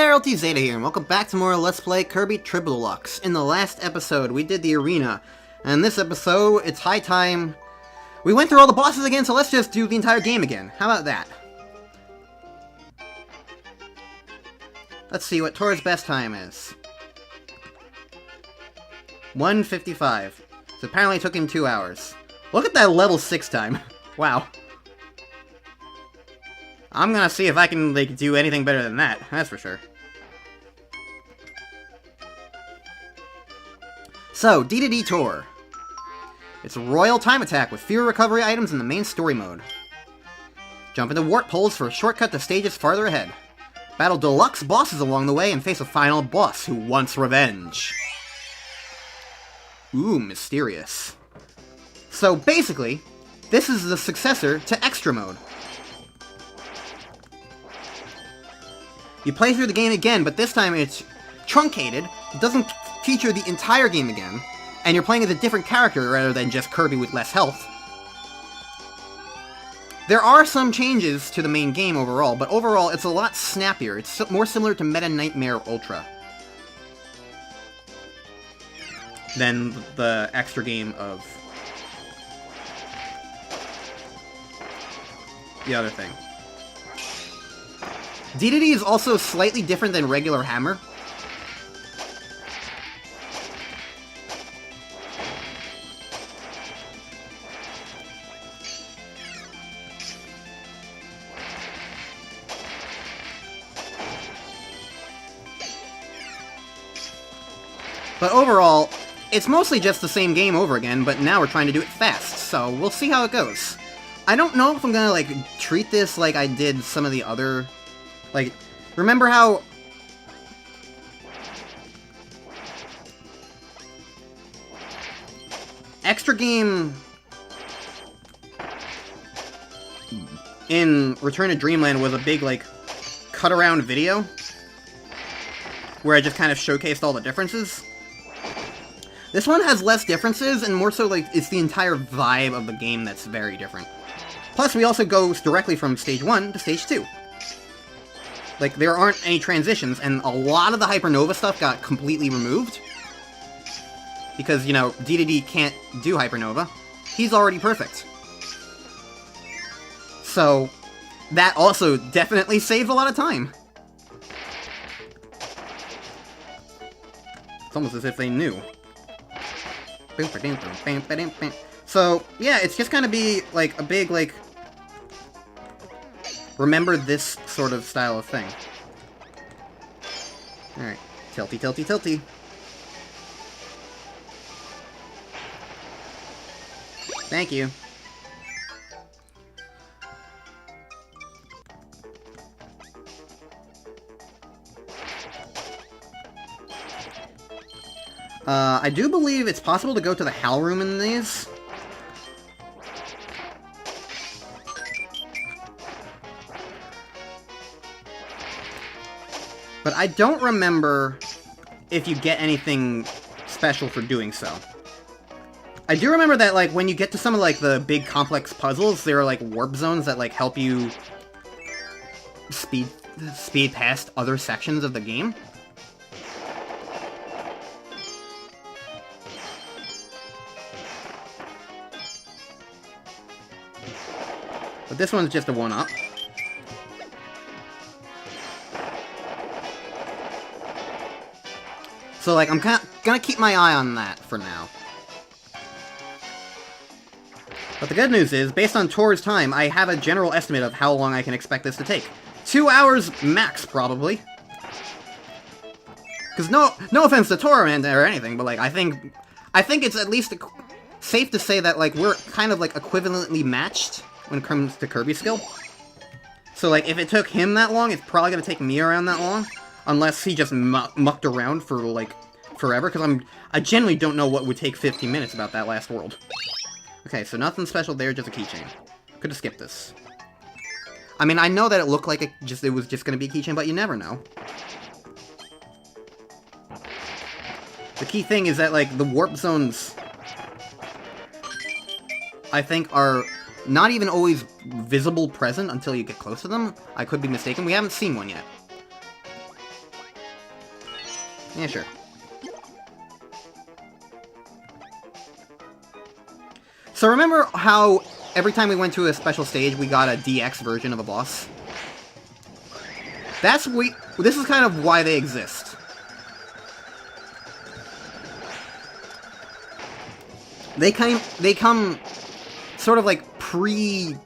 there, Speededede here, and welcome back to more Let's Play Kirby Deluxe. In the last episode, we did the arena, and in this episode, it's high time. We went through all the bosses again, so let's just do the entire game again. How about that? Let's see what Tora's best time is. 1:55. So apparently it took him 2 hours. Look at that level 6 time. Wow. I'm gonna see if I can, like, do anything better than that, that's for sure. So, Speededede Tour. It's a royal time attack with fewer recovery items in the main story mode. Jump into warp poles for a shortcut to stages farther ahead. Battle deluxe bosses along the way and face a final boss who wants revenge. Ooh, mysterious. So basically, this is the successor to Extra Mode. You play through the game again, but this time it's truncated, it doesn't feature the entire game again, and you're playing as a different character rather than just Kirby with less health. There are some changes to the main game overall, but overall it's a lot snappier. It's more similar to Meta Nightmare Ultra than the extra game of the other thing. Speededede is also slightly different than regular Hammer. But overall, it's mostly just the same game over again, but now we're trying to do it fast, so we'll see how it goes. I don't know if I'm gonna, like, treat this like I did some of the other... Like, remember how... Extra game... in Return to Dreamland was a big, like, cut-around video, where I just kind of showcased all the differences. This one has less differences, and more so, like, it's the entire vibe of the game that's very different. Plus, we also go directly from Stage 1 to Stage 2. Like, there aren't any transitions, and a lot of the Hypernova stuff got completely removed. Because, you know, Speededede can't do Hypernova. He's already perfect. So, that also definitely saved a lot of time. It's almost as if they knew. So, yeah, it's just gonna be, like, a big, like... remember this sort of style of thing. Alright. Tilty, tilty, tilty. Thank you. I do believe it's possible to go to the Hal Room in these. But I don't remember if you get anything special for doing so. I do remember that, like, when you get to some of, like, the big complex puzzles, there are, like, warp zones that, like, help you speed past other sections of the game. But this one's just a one-up. So, like, I'm gonna keep my eye on that for now. But the good news is, based on Tora's time, I have a general estimate of how long I can expect this to take. 2 hours max, probably. Because no offense to Tora or anything, but, like, I think it's at least safe to say that, like, we're kind of, like, equivalently matched when it comes to Kirby skill. So, like, if it took him that long, it's probably gonna take me around that long. Unless he just mucked around for, like, forever, because I generally don't know what would take 15 minutes about that last world. Okay, so nothing special there, just a keychain. Could've skipped this. I mean, I know that it looked like it was just gonna be a keychain, but you never know. The key thing is that, like, the warp zones, I think, are not even always visible present until you get close to them. I could be mistaken. We haven't seen one yet. Yeah, sure. So remember how every time we went to a special stage, we got a DX version of a boss? This is kind of why they exist. They come sort of like pre-existing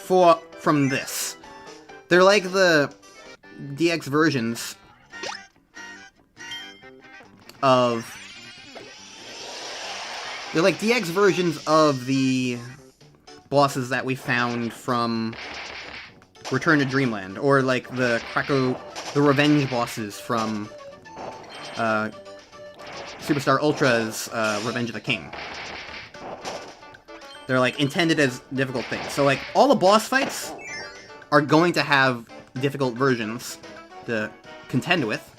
from this. They're like the DX versions of... They're like DX versions of the bosses that we found from Return to Dreamland, or like the Revenge bosses from Superstar Ultra's Revenge of the King. They're like intended as difficult things. So like all the boss fights are going to have difficult versions to contend with.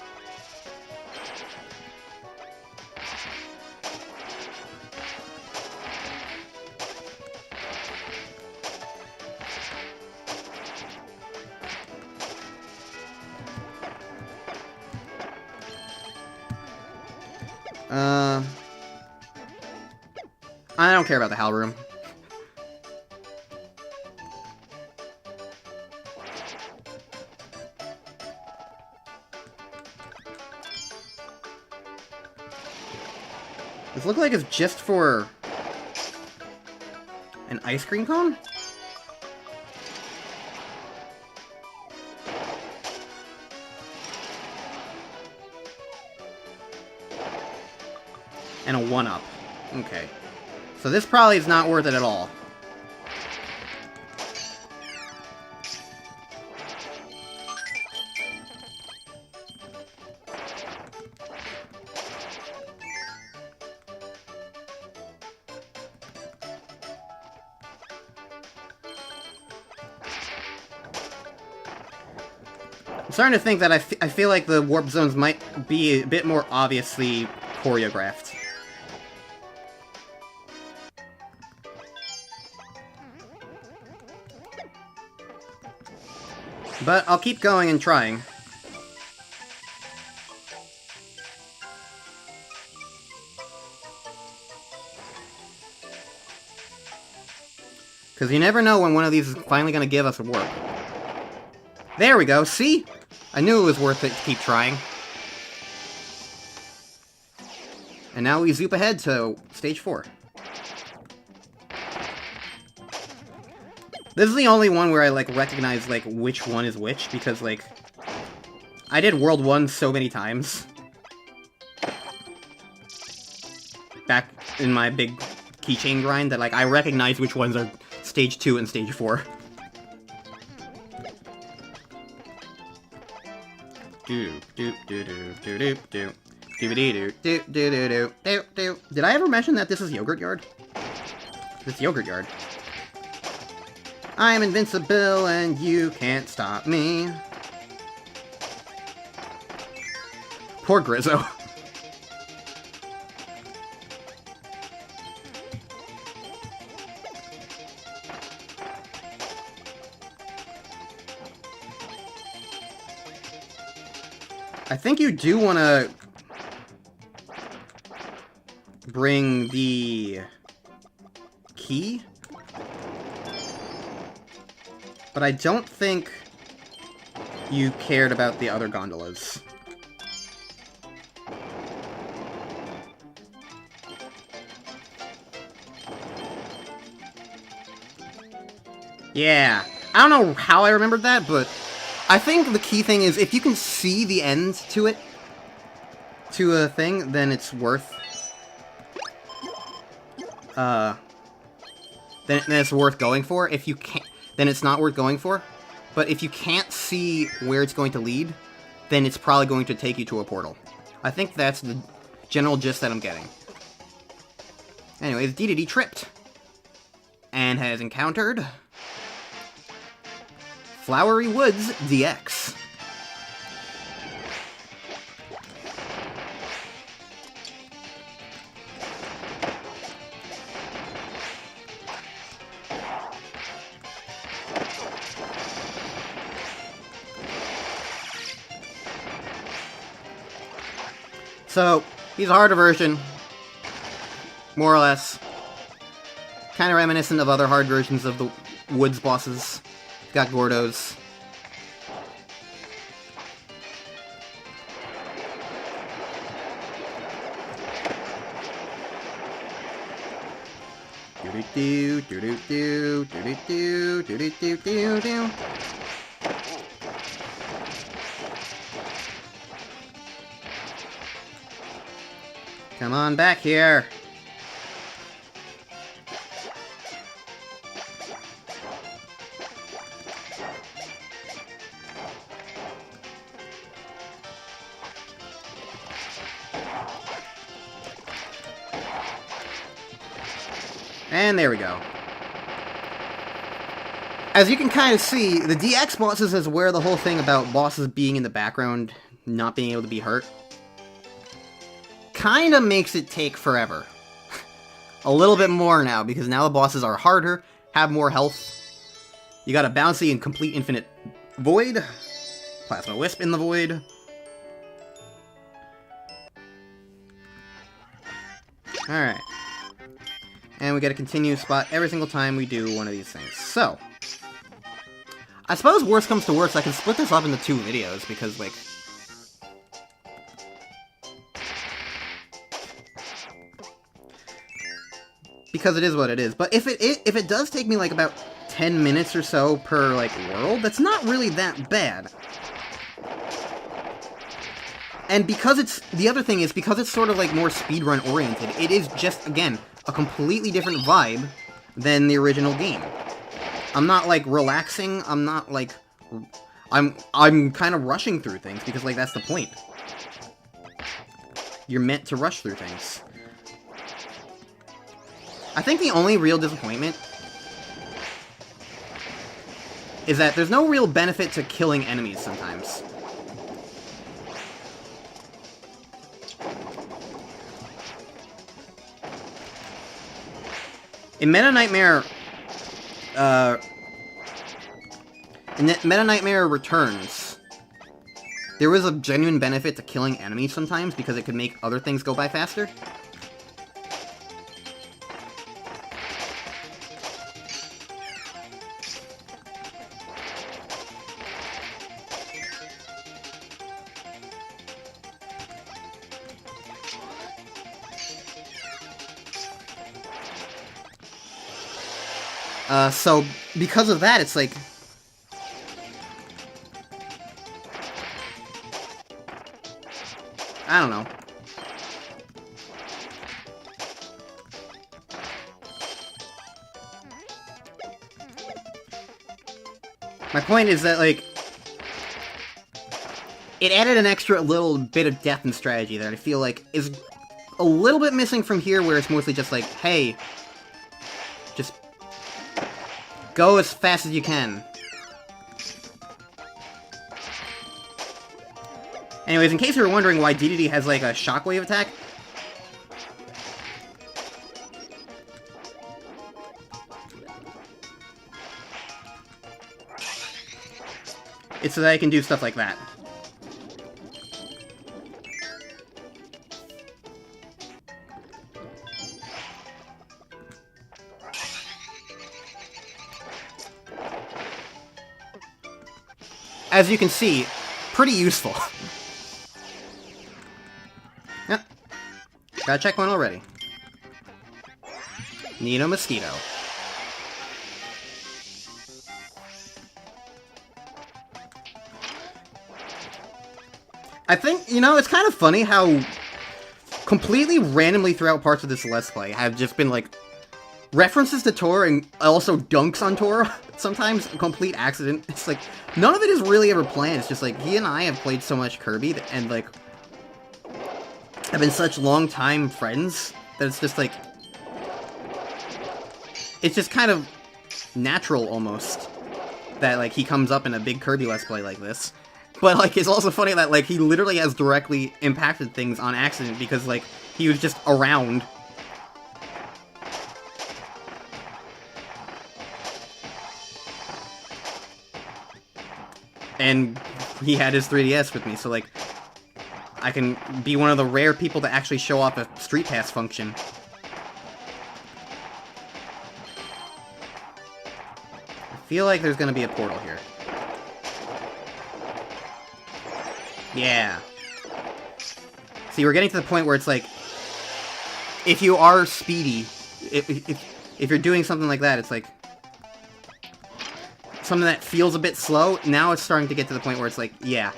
I don't care about the Hell Room. This looks like it's just for an ice cream cone? And a 1-up. Okay. So this probably is not worth it at all. I'm starting to think that I feel like the warp zones might be a bit more obviously choreographed. But I'll keep going and trying. Because you never know when one of these is finally going to give us a warp. There we go, see? I knew it was worth it to keep trying. And now we zoop ahead to stage 4. This is the only one where I, like, recognize, like, which one is which, because, like, I did World 1 so many times. Back in my big keychain grind that, like, I recognize which ones are stage 2 and stage 4. Did I ever mention that this is Yogurt Yard? This Yogurt Yard. I'm invincible and you can't stop me. Poor Grizzo. I think you do want to bring the key, but I don't think you cared about the other gondolas. Yeah, I don't know how I remembered that, but I think the key thing is if you can see the end to it, to a thing, then it's worth, then it's worth going for. If you can't, then it's not worth going for. But if you can't see where it's going to lead, then it's probably going to take you to a portal. I think that's the general gist that I'm getting. Anyways, Speededede tripped. And has encountered Flowery Woods DX. So, he's a harder version. More or less. Kind of reminiscent of other hard versions of the Woods bosses. Got Gordos. Do do do do do do do do do do do. Come on back here. And there we go. As you can kind of see, the DX bosses is where the whole thing about bosses being in the background, not being able to be hurt, kind of makes it take forever. A little bit more now, because now the bosses are harder, have more health. You got a bouncy and complete infinite void. Plasma Wisp in the void. Alright. And we get a continuous spot every single time we do one of these things. So, I suppose worst comes to worst, I can split this up into 2 videos, because, like, because it is what it is. But if it does take me, like, about 10 minutes or so per, like, world, that's not really that bad. And because it's, the other thing is, because it's sort of, like, more speedrun oriented, it is just, again, a completely different vibe than the original game. I'm not, like, relaxing, I'm not, like, I'm kind of rushing through things, because, like, that's the point. You're meant to rush through things. I think the only real disappointment is that there's no real benefit to killing enemies sometimes. In Meta Nightmare Returns, there was a genuine benefit to killing enemies sometimes, because it could make other things go by faster. So, because of that, it's like, I don't know. My point is that, like, it added an extra little bit of depth and strategy that I feel like is a little bit missing from here, where it's mostly just like, hey, just go as fast as you can. Anyways, in case you were wondering why Deluxe has, like, a shockwave attack, it's so that I can do stuff like that. As you can see, pretty useful. Yep. Gotta check one already. Nino Mosquito. I think, you know, it's kind of funny how completely randomly throughout parts of this Let's Play have just been, like, references to Tor and also dunks on Tor. Sometimes a complete accident. It's like, none of it is really ever planned. It's just like, he and I have played so much Kirby and, like, have been such long-time friends that it's just like, it's just kind of natural almost that, like, he comes up in a big Kirby Let's Play like this. But, like, it's also funny that, like, he literally has directly impacted things on accident because, like, he was just around. And he had his 3DS with me, so, like, I can be one of the rare people to actually show off a Street Pass function. I feel like there's gonna be a portal here. Yeah. See, we're getting to the point where it's like, if you are speedy, if you're doing something like that, it's like, something that feels a bit slow, now it's starting to get to the point where it's like, yeah.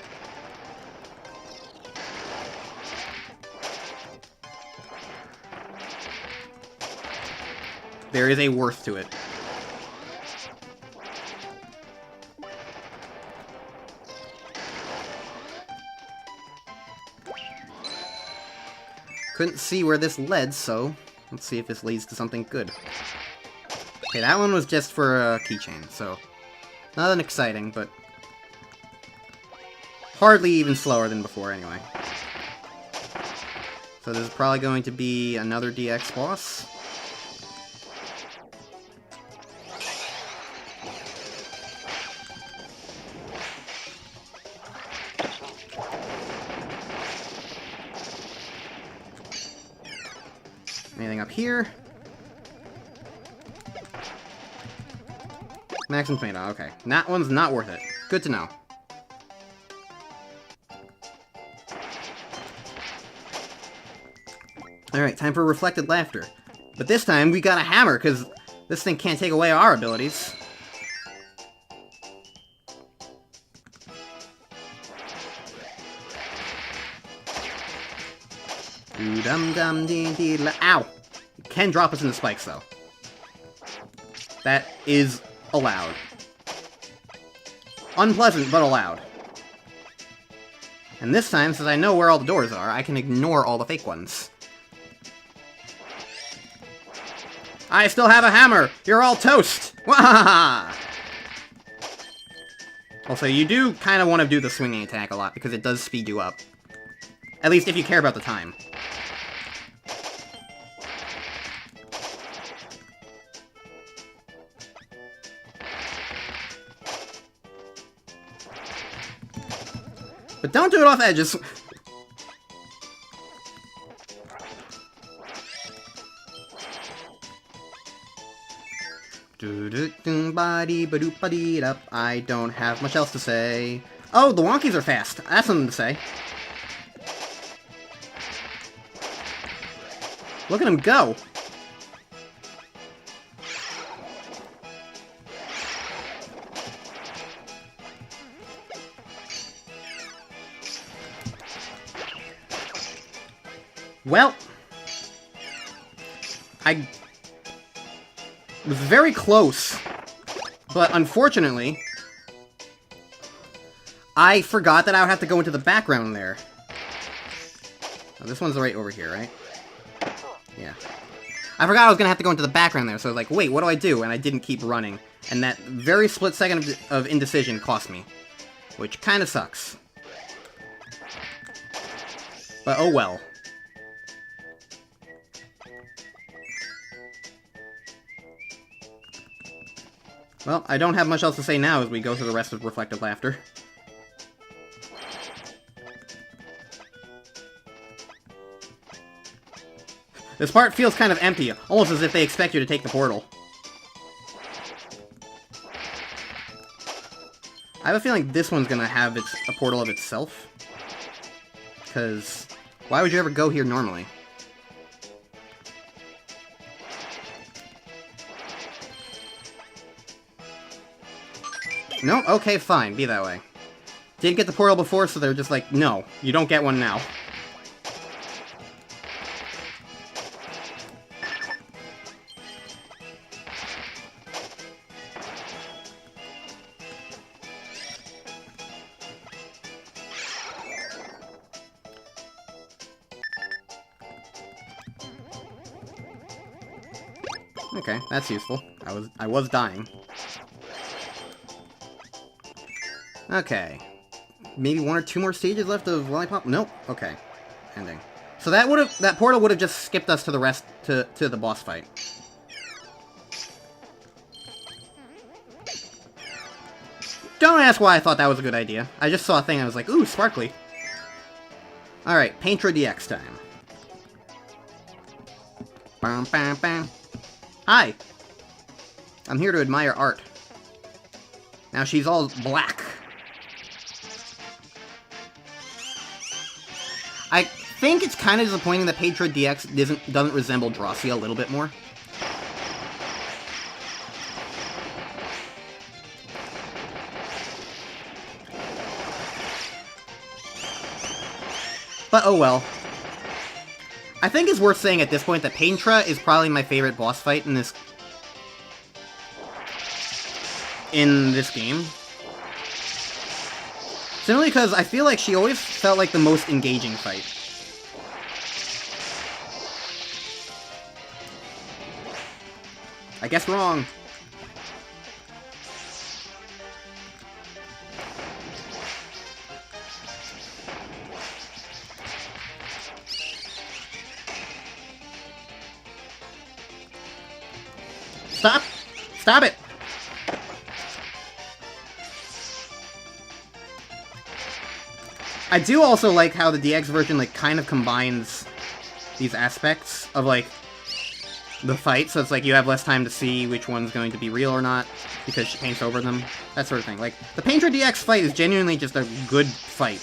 There is a worth to it. Couldn't see where this led, so let's see if this leads to something good. Okay, that one was just for a keychain, so nothing exciting, but hardly even slower than before anyway. So this is probably going to be another DX boss. Anything up here? Maximum tomato, okay. That one's not worth it. Good to know. Alright, time for reflected laughter. But this time, we got a hammer, because this thing can't take away our abilities. Ow! It can drop us into spikes, though. That is allowed. Unpleasant, but allowed. And this time, since I know where all the doors are, I can ignore all the fake ones. I still have a hammer! You're all toast! Wahaha! Also, you do kind of want to do the swinging attack a lot, because it does speed you up. At least if you care about the time. But don't do it off edges. I don't have much else to say. Oh, the wonkies are fast. That's something to say. Look at them go. Well, I was very close, but unfortunately, I forgot that I would have to go into the background there. Oh, this one's right over here, right? Yeah. I forgot I was gonna have to go into the background there, so I was like, wait, what do I do? And I didn't keep running, and that very split second of indecision cost me, which kind of sucks. But oh well. Well, I don't have much else to say now as we go through the rest of Reflected Laughter. This part feels kind of empty, almost as if they expect you to take the portal. I have a feeling this one's gonna have a portal of itself. Because why would you ever go here normally? No? Okay, fine. Be that way. Didn't get the portal before, so they're just like, no, you don't get one now. Okay, that's useful. I was dying. Okay. Maybe one or two more stages left of Lollipop? Nope. Okay. Ending. So that portal would have just skipped us to the rest, to the boss fight. Don't ask why I thought that was a good idea. I just saw a thing and I was like, ooh, sparkly. Alright, Paintra DX time. Bam, bam, bam. Hi! I'm here to admire art. Now she's all black. I think it's kind of disappointing that Paintra DX doesn't resemble Drossia a little bit more. But oh well. I think it's worth saying at this point that Paintra is probably my favorite boss fight in this game. Simply because I feel like she always felt like the most engaging fight. I guess wrong. Stop! Stop it! I do also like how the DX version, like, kind of combines these aspects of, like, the fight, so it's like you have less time to see which one's going to be real or not, because she paints over them, that sort of thing. Like, the Paintra DX fight is genuinely just a good fight,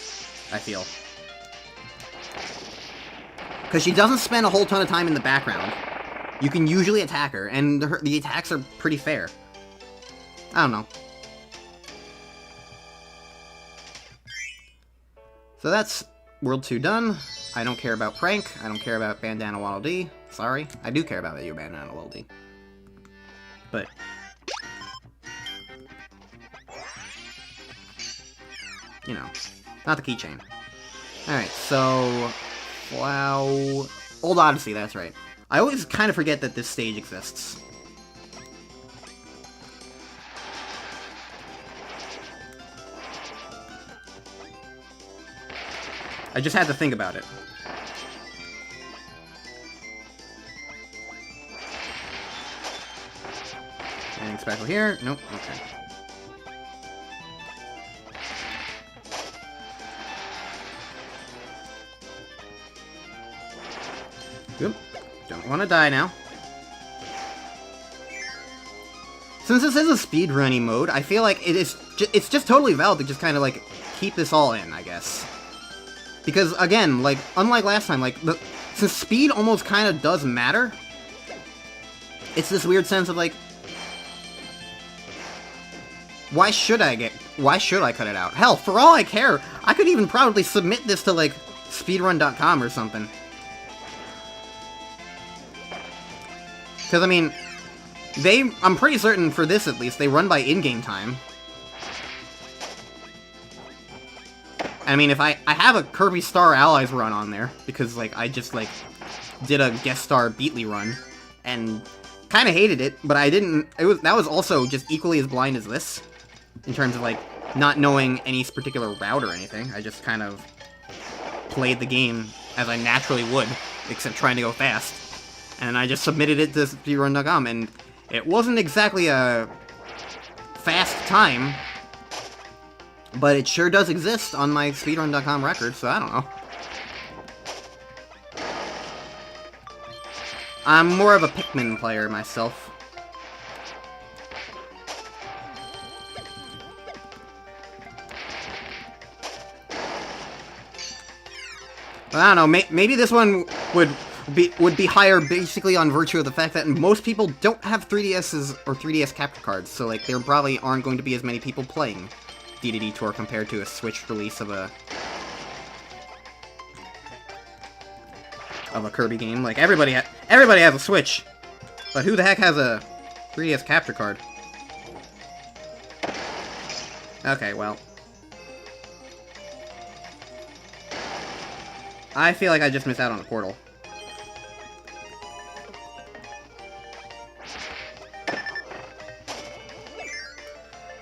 I feel. Because she doesn't spend a whole ton of time in the background. You can usually attack her, and the attacks are pretty fair. I don't know. So that's World 2 done. I don't care about Prank. I don't care about Bandana Waddle Dee. Sorry. I do care about your Bandana Waddle Dee. But... you know. Not the keychain. Alright, so... wow... Old Odyssey, that's right. I always kind of forget that this stage exists. I just had to think about it. Anything special here? Nope, okay. Good. Don't want to die now. Since this is a speedrunning mode, I feel like it's just totally valid to just kind of, like, keep this all in, I guess. Because, again, like, unlike last time, like, since speed almost kind of does matter, it's this weird sense of, like, why should I cut it out? Hell, for all I care, I could even probably submit this to, like, speedrun.com or something. Because, I mean, I'm pretty certain, for this at least, they run by in-game time. I mean, if I have a Kirby Star Allies run on there, because, like, I just, like, did a guest star Beatley run, and kind of hated it, but I didn't, that was also just equally as blind as this, in terms of, like, not knowing any particular route or anything. I just kind of played the game as I naturally would, except trying to go fast. And I just submitted it to speedrun.com, and it wasn't exactly a fast time, but it sure does exist on my speedrun.com record, so I don't know. I'm more of a Pikmin player myself. But I don't know, maybe this one would be higher basically on virtue of the fact that most people don't have 3DSs or 3DS capture cards, so like there probably aren't going to be as many people playing Speededede Tour compared to a Switch release of a Kirby game. Like everybody has a Switch, but who the heck has a 3DS capture card? Okay, well, I feel like I just missed out on a portal.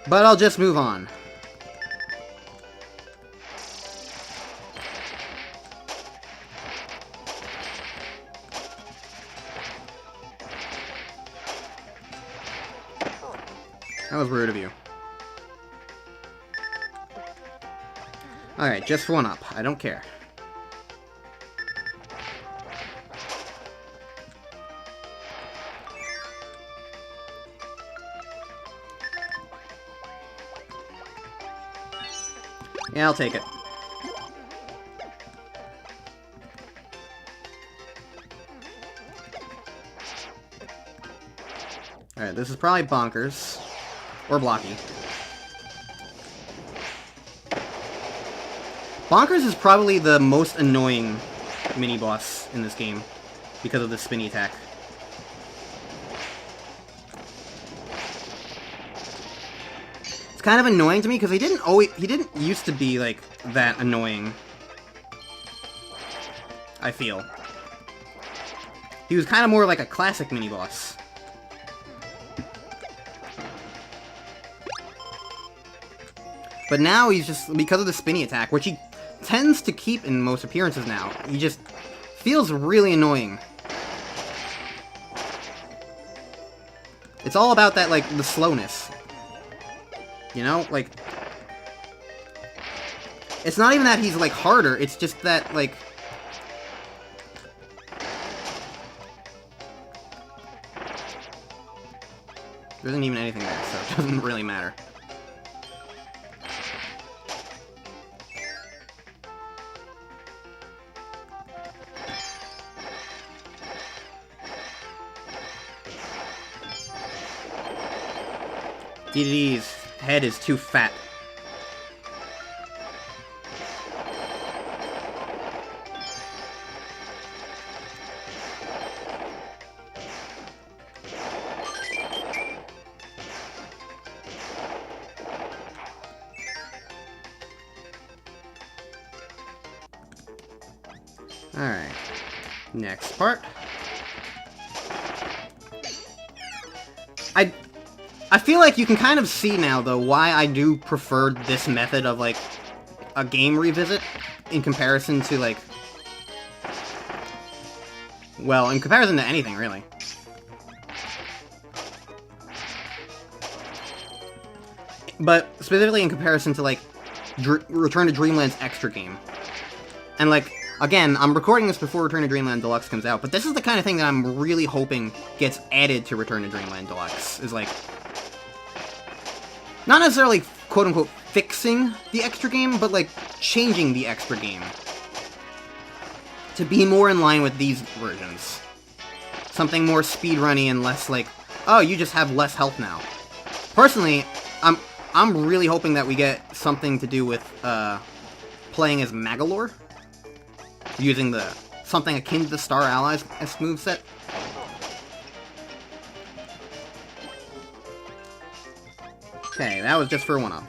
But I'll just move on. That was rude of you. Alright, just one up. I don't care. Yeah, I'll take it. Alright, this is probably Bonkers. Or Blocky. Bonkers is probably the most annoying mini-boss in this game because of the spinny attack. It's kind of annoying to me because he didn't used to be like that annoying. I feel. He was kind of more like a classic mini-boss. But now he's just, because of the spinny attack, which he tends to keep in most appearances now, he just feels really annoying. It's all about that, like, the slowness. You know? Like, it's not even that he's, like, harder, it's just that, like... There isn't even anything there, so it doesn't really matter. Speededede's head is too fat. Alright. Next part. I feel like you can kind of see now, though, why I do prefer this method of, like, a game revisit in comparison to, like... Well, in comparison to anything, really. But specifically in comparison to, like, Return to Dreamland's extra game. And, like, again, I'm recording this before Return to Dreamland Deluxe comes out, but this is the kind of thing that I'm really hoping gets added to Return to Dreamland Deluxe, is, like... Not necessarily, quote-unquote, fixing the extra game, but, like, changing the extra game. To be more in line with these versions. Something more speedrunny and less, like, oh, you just have less health now. Personally, I'm really hoping that we get something to do with, playing as Magolor. Using the, something akin to the Star Allies moveset. Okay, that was just for 1-up.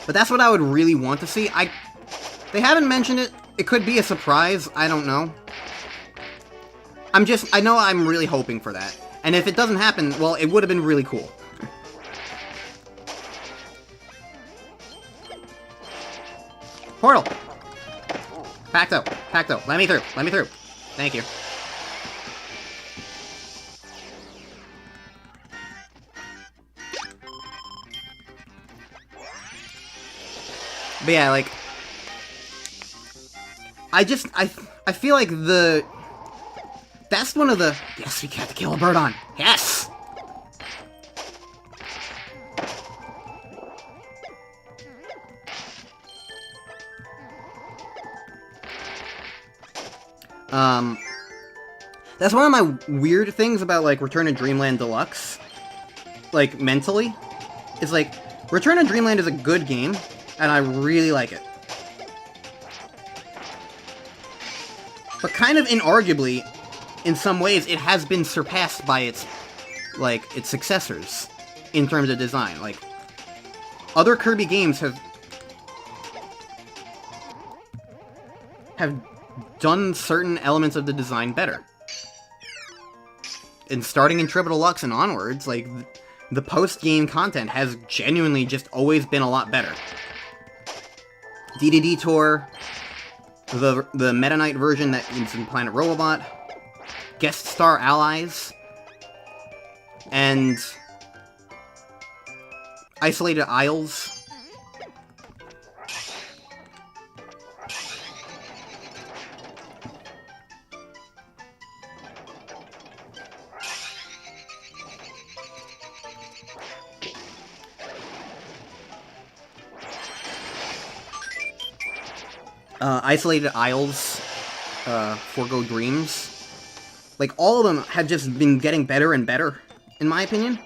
But that's what I would really want to see. They haven't mentioned it. It could be a surprise. I don't know. I know I'm really hoping for that. And if it doesn't happen, well, it would have been really cool. Portal! Pacto! Pacto! Let me through! Let me through! Thank you. But yeah, like... I feel like that's one of the... Yes, we got to kill a bird on! Yes! That's one of my weird things about, like, Return to Dreamland Deluxe. Like, mentally. Is, like, Return to Dreamland is a good game, and I really like it. But kind of inarguably, in some ways, it has been surpassed by its successors, in terms of design. Like, other Kirby games have done certain elements of the design better. And starting in Triple Deluxe and onwards, like, the post-game content has genuinely just always been a lot better. Speededede Tour, the Meta Knight version that is in Planet Robobot, Guest Star Allies, and Isolated Isles. Isolated Isles, Forgo Dreams. Like, all of them have just been getting better and better, in my opinion.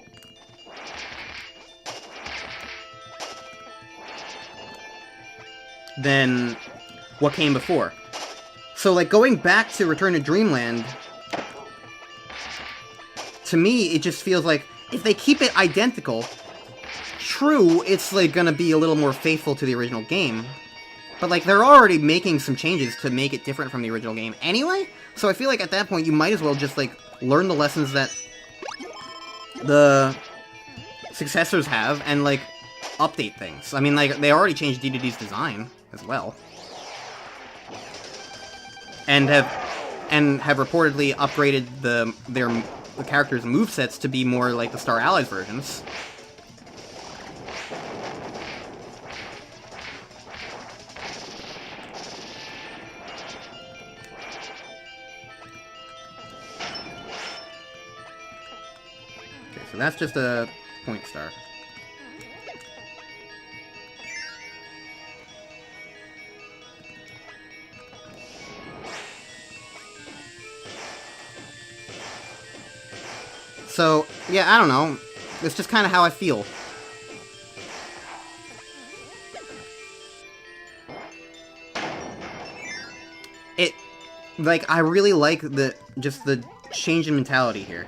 Than what came before. So, like, going back to Return to Dreamland, to me, it just feels like, if they keep it identical, true, it's, like, gonna be a little more faithful to the original game. But, like, they're already making some changes to make it different from the original game anyway, so I feel like at that point, you might as well just, like, learn the lessons that the successors have, and, like, update things. I mean, like, they already changed Dedede's design as well. And have reportedly upgraded the characters' movesets to be more like the Star Allies versions. Okay, so that's just a point star. So, yeah, I don't know. It's just kind of how I feel. Like, I really like just the change in mentality here.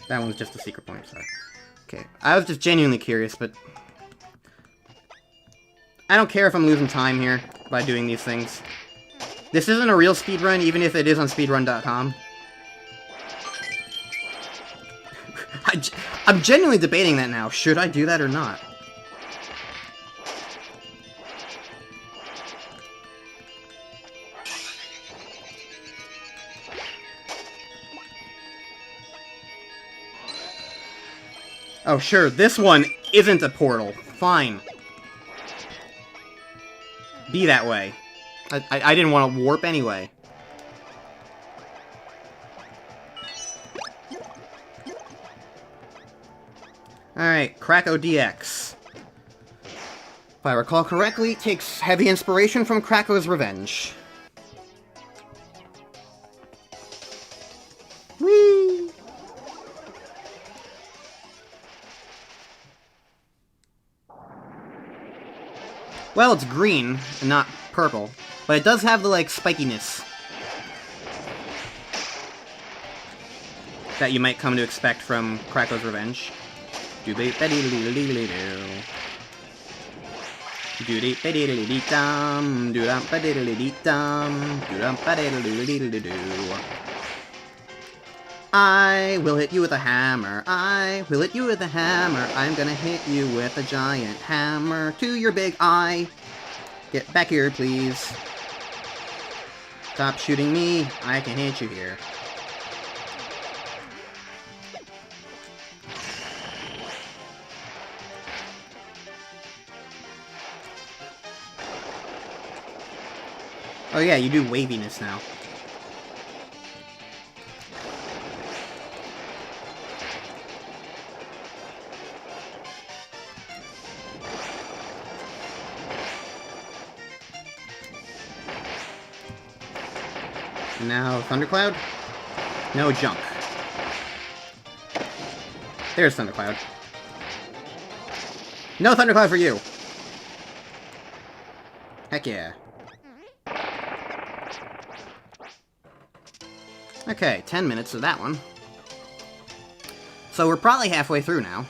That one was just a secret point, sorry. Okay, I was just genuinely curious, but I don't care if I'm losing time here by doing these things. This isn't a real speedrun, even if it is on speedrun.com. I'm genuinely debating that now. Should I do that or not? Oh, sure, this one isn't a portal. Fine. Be that way. I didn't want to warp anyway. Alright, Kracko DX. If I recall correctly, takes heavy inspiration from Kracko's Revenge. Whee! Well, it's green, and not purple, but it does have the, like, spikiness that you might come to expect from Kracko's Revenge. I will hit you with a hammer. I will hit you with a hammer. I'm gonna hit you with a giant hammer to your big eye. Get back here, please. Stop shooting me. I can hit you here. Oh yeah, you do waviness now. Now, Thundercloud? No junk. There's Thundercloud. No Thundercloud for you! Heck yeah. Okay, 10 minutes of that one. So we're probably halfway through now.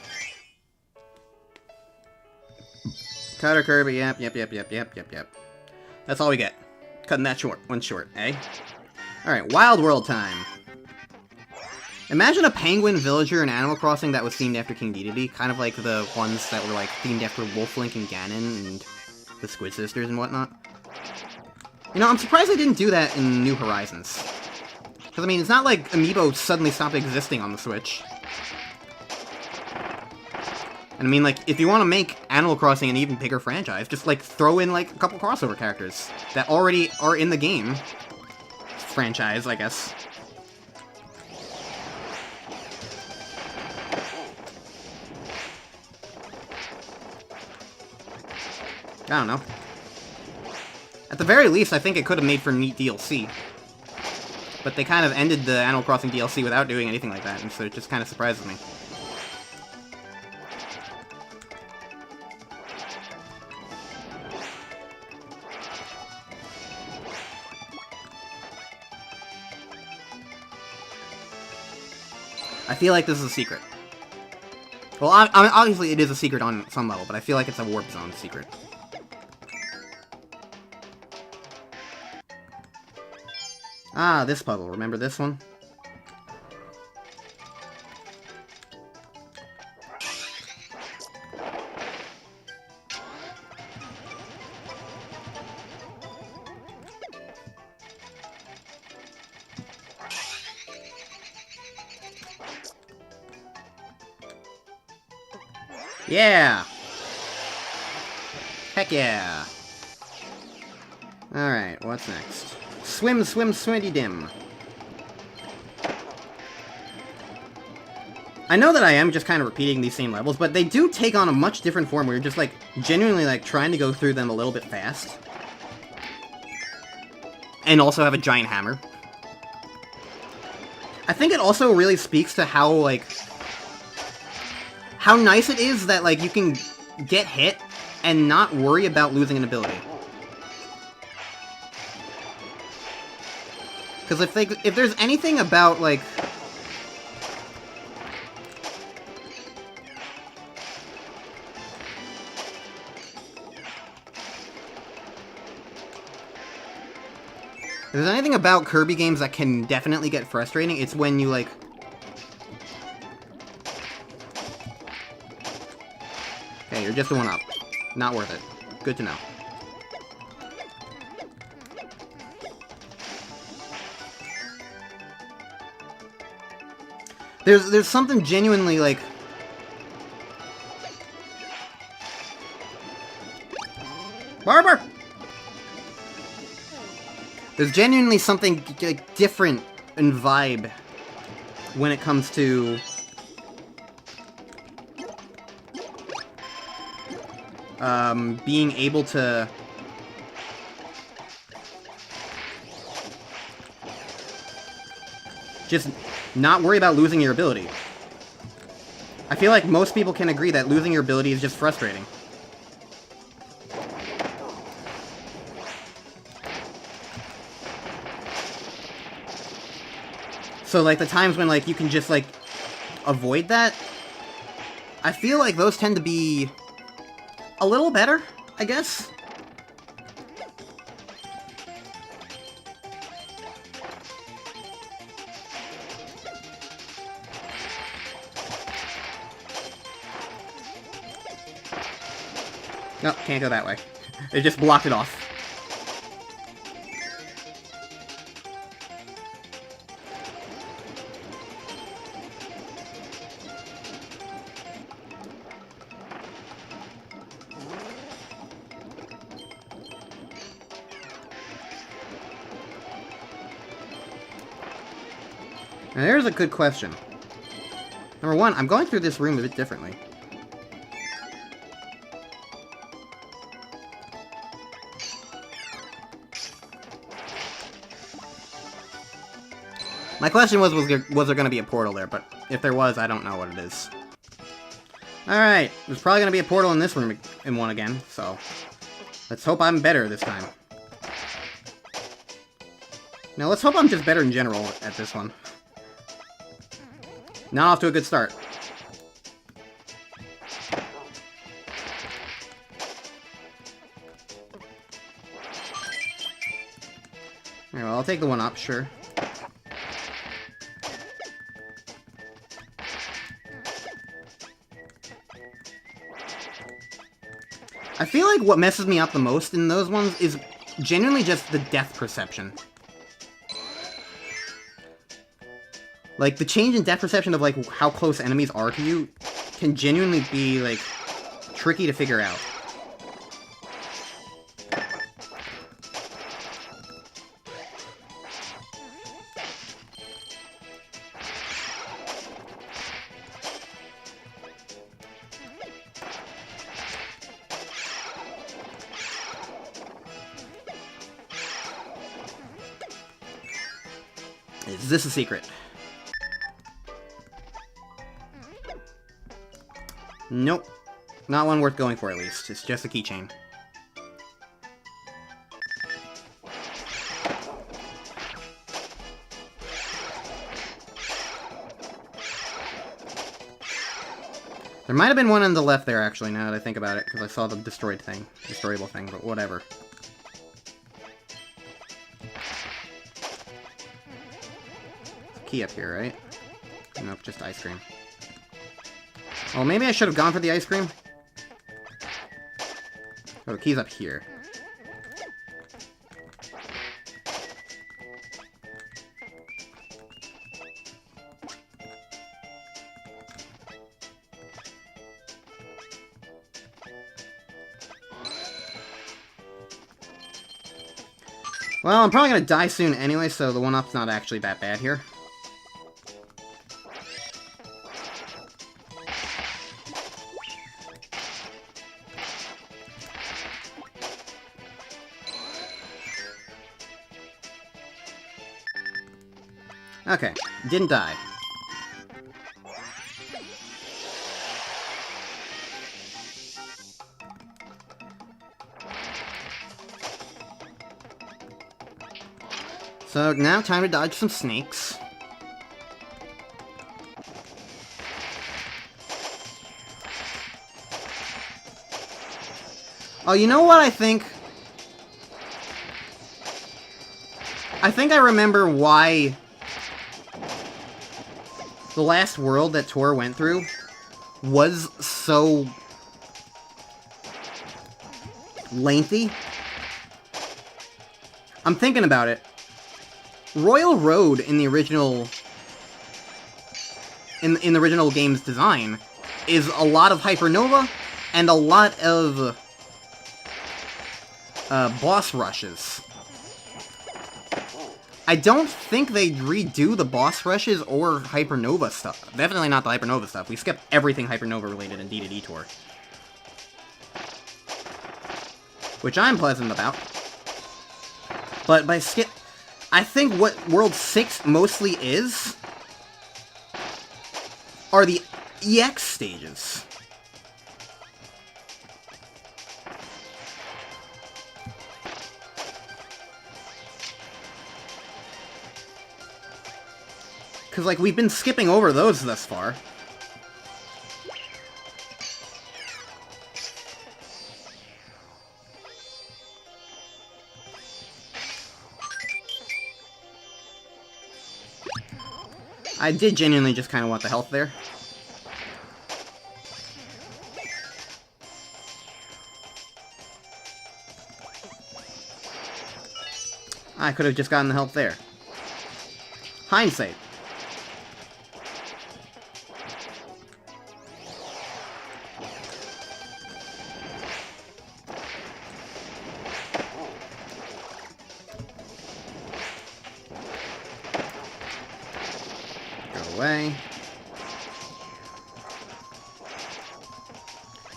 Cutter Kirby, yep. That's all we get. Cutting that one short, eh? Alright, Wild World time. Imagine a penguin villager in Animal Crossing that was themed after King Dedede, kind of like the ones that were like themed after Wolf Link and Ganon and the Squid Sisters and whatnot. You know, I'm surprised they didn't do that in New Horizons. Because, I mean, it's not like Amiibo suddenly stopped existing on the Switch. And I mean, like, if you want to make Animal Crossing an even bigger franchise, just, like, throw in, like, a couple crossover characters that already are in the game. franchise, I guess. I don't know. At the very least, I think it could have made for neat DLC. But they kind of ended the Animal Crossing DLC without doing anything like that, and so it just kind of surprises me. I feel like this is a secret. Well, obviously it is a secret on some level, but I feel like it's a warp zone secret. Ah, this puzzle. Remember this one? Yeah! Heck yeah! Alright, what's next? Swim, swim, swimmy dim. I know that I am just kind of repeating these same levels, but they do take on a much different form where you're just, like, genuinely, like, trying to go through them a little bit fast. And also have a giant hammer. I think it also really speaks to how, like, how nice it is that, like, you can get hit and not worry about losing an ability. Because if there's anything about, like... If there's anything about Kirby games that can definitely get frustrating, it's when you, like... Okay, you're just a one-up. Not worth it. Good to know. There's something genuinely, like... Barber! There's genuinely something, like, different in vibe when it comes to... being able to... just not worry about losing your ability. I feel like most people can agree that losing your ability is just frustrating. So, like, the times when, like, you can just, like, avoid that, I feel like those tend to be a little better, I guess. No, can't go that way. It just blocked it off. Now there's a good question. Number one, I'm going through this room a bit differently. My question was there going to be a portal there, but if there was, I don't know what it is. Alright, there's probably going to be a portal in this room in one again, so let's hope I'm better this time. Now, let's hope I'm just better in general at this one. Not off to a good start. Alright, well, I'll take the one up, sure. I feel like what messes me up the most in those ones is genuinely just the depth perception. Like, the change in depth perception of, like, how close enemies are to you can genuinely be, like, tricky to figure out. Is this a secret? Nope. Not one worth going for, at least. It's just a keychain. There might have been one on the left there, actually, now that I think about it, because I saw the destroyable thing, but whatever. Key up here, right? Nope, just ice cream. Well, maybe I should have gone for the ice cream. Oh, the key's up here. Well, I'm probably gonna die soon anyway, so the one-up's not actually that bad here. Okay, didn't die. So now time to dodge some snakes. Oh, you know what I think? I think I remember why the last world that Tor went through was so lengthy. I'm thinking about it. Royal Road in the original in the original game's design is a lot of Hypernova and a lot of boss rushes. I don't think they'd redo the boss rushes or Hypernova stuff. Definitely not the Hypernova stuff. We skipped everything Hypernova related in Deluxe Tour. Which I'm pleasant about. But by skip... I think what World 6 mostly is are the EX stages. Because, like, we've been skipping over those thus far. I did genuinely just kind of want the health there. I could have just gotten the health there. Hindsight. Away.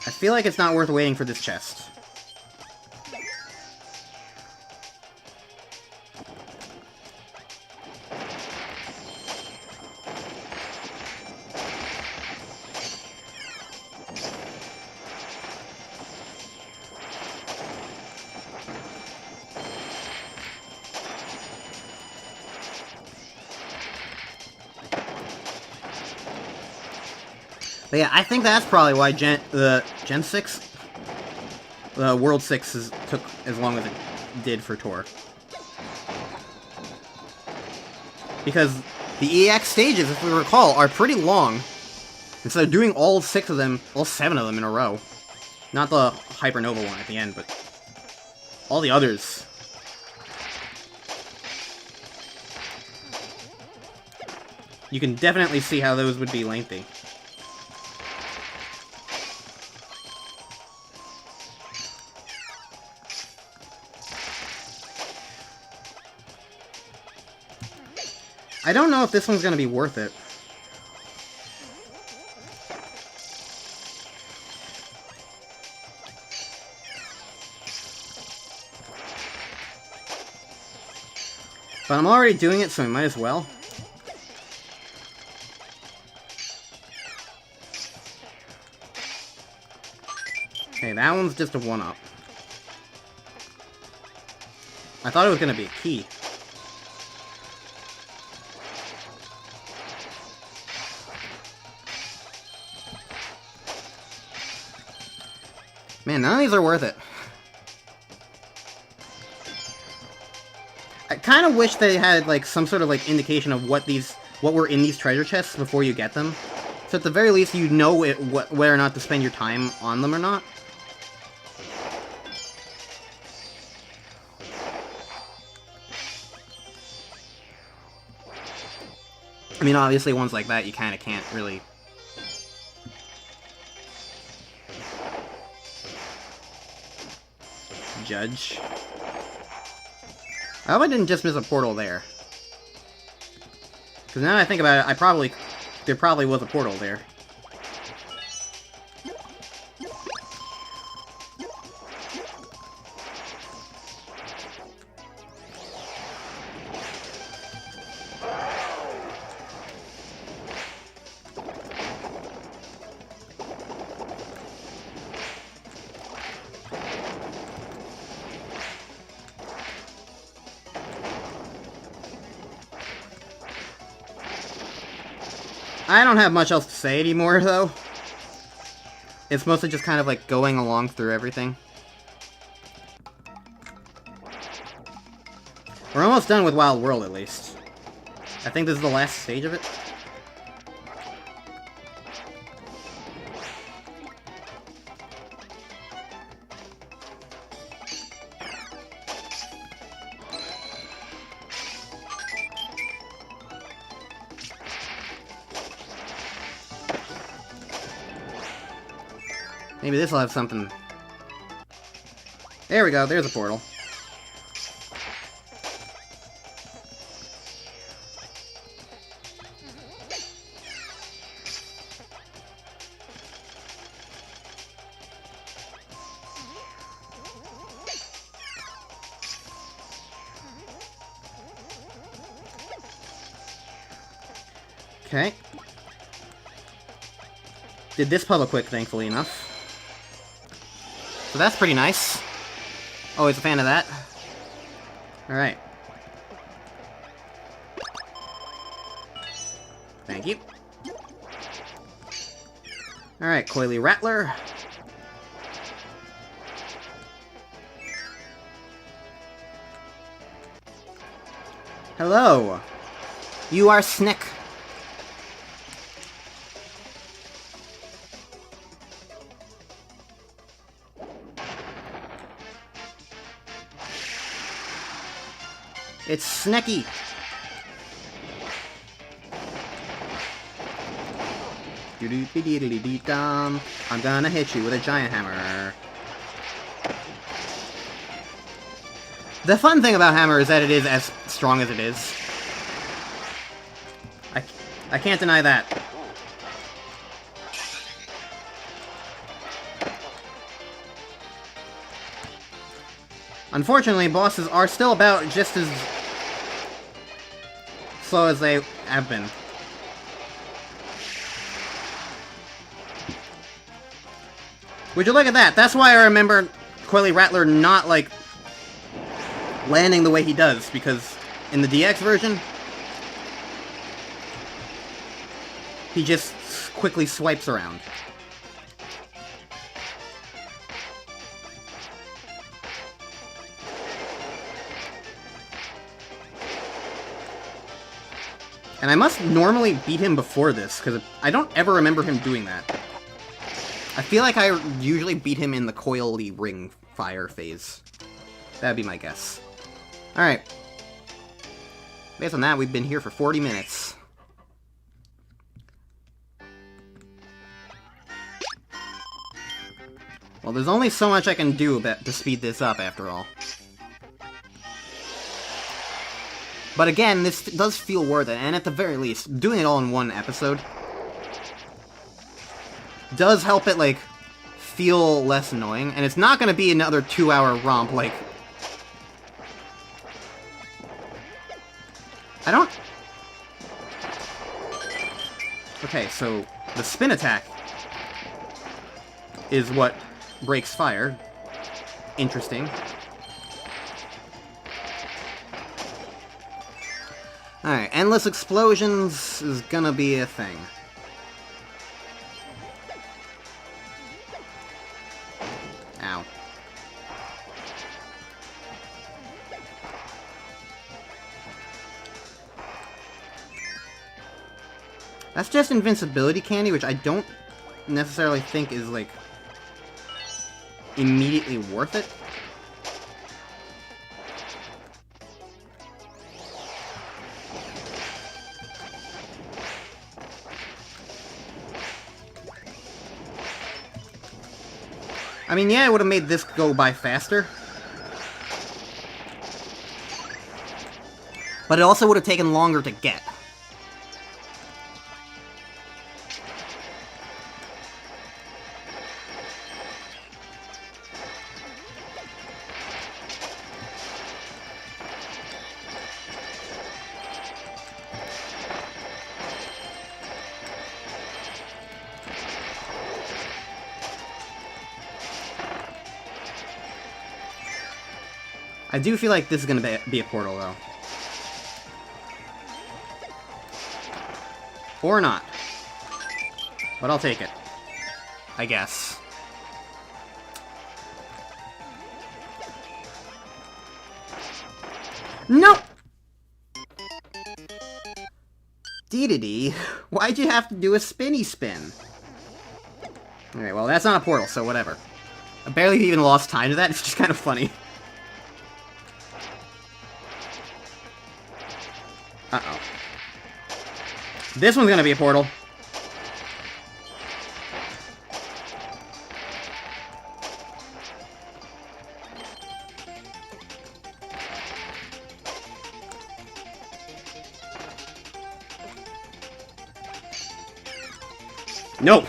I feel like it's not worth waiting for this chest. But yeah, I think that's probably why Gen 6, World 6 took as long as it did for Tor. Because the EX stages, if we recall, are pretty long. And so doing all 6 of them, all 7 of them in a row. Not the Hypernova one at the end, but all the others. You can definitely see how those would be lengthy. I don't know if this one's gonna be worth it. But I'm already doing it, so I might as well. That one's just a 1-up. I thought it was gonna be a key. Man, none of these are worth it. I kind of wish they had, like, some sort of, like, indication of what were in these treasure chests before you get them. So at the very least, you know whether or not to spend your time on them or not. I mean, obviously, ones like that, you kind of can't really... judge. I hope I didn't just miss a portal there. Because now that I think about it, there probably was a portal there. I don't have much else to say anymore, though. It's mostly just kind of like going along through everything. We're almost done with Wild World, at least. I think this is the last stage of it. Maybe this will have something. There we go, there's a portal. Okay. Did this puzzle quick, thankfully enough. So that's pretty nice. Always a fan of that. Alright. Thank you. Alright, Coily Rattler. Hello. You are Snick. It's Snecky! Doo-doo-dee-dee-dee-dee-dum. I'm gonna hit you with a giant hammer. The fun thing about hammer is that it is as strong as it is. I can't deny that. Unfortunately, bosses are still about just as slow as they have been. Would you look at that? That's why I remember Coily Rattler not, like, landing the way he does, because in the DX version, he just quickly swipes around. And I must normally beat him before this, because I don't ever remember him doing that. I feel like I usually beat him in the coily ring fire phase. That'd be my guess. Alright. Based on that, we've been here for 40 minutes. Well, there's only so much I can do to speed this up, after all. But again, this does feel worth it, and at the very least, doing it all in one episode does help it, like, feel less annoying, and it's not gonna be another 2-hour romp, like... I don't... Okay, so the spin attack is what breaks fire. Interesting. Alright, endless explosions is gonna be a thing. Ow. That's just invincibility candy, which I don't necessarily think is, like, immediately worth it. I mean, yeah, it would have made this go by faster. But it also would have taken longer to get. I do feel like this is gonna be a portal, though. Or not. But I'll take it. I guess. Nope! Speededede, why'd you have to do a spinny spin? Okay, well, that's not a portal, so whatever. I barely even lost time to that, it's just kind of funny. Uh-oh. This one's gonna be a portal. Nope!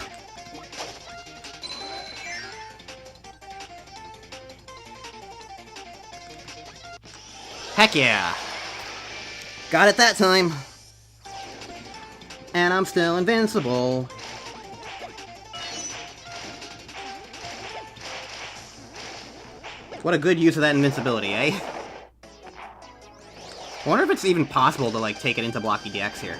Heck yeah! Got it that time! And I'm still invincible. What a good use of that invincibility, eh? I wonder if it's even possible to, like, take it into Blocky DX here.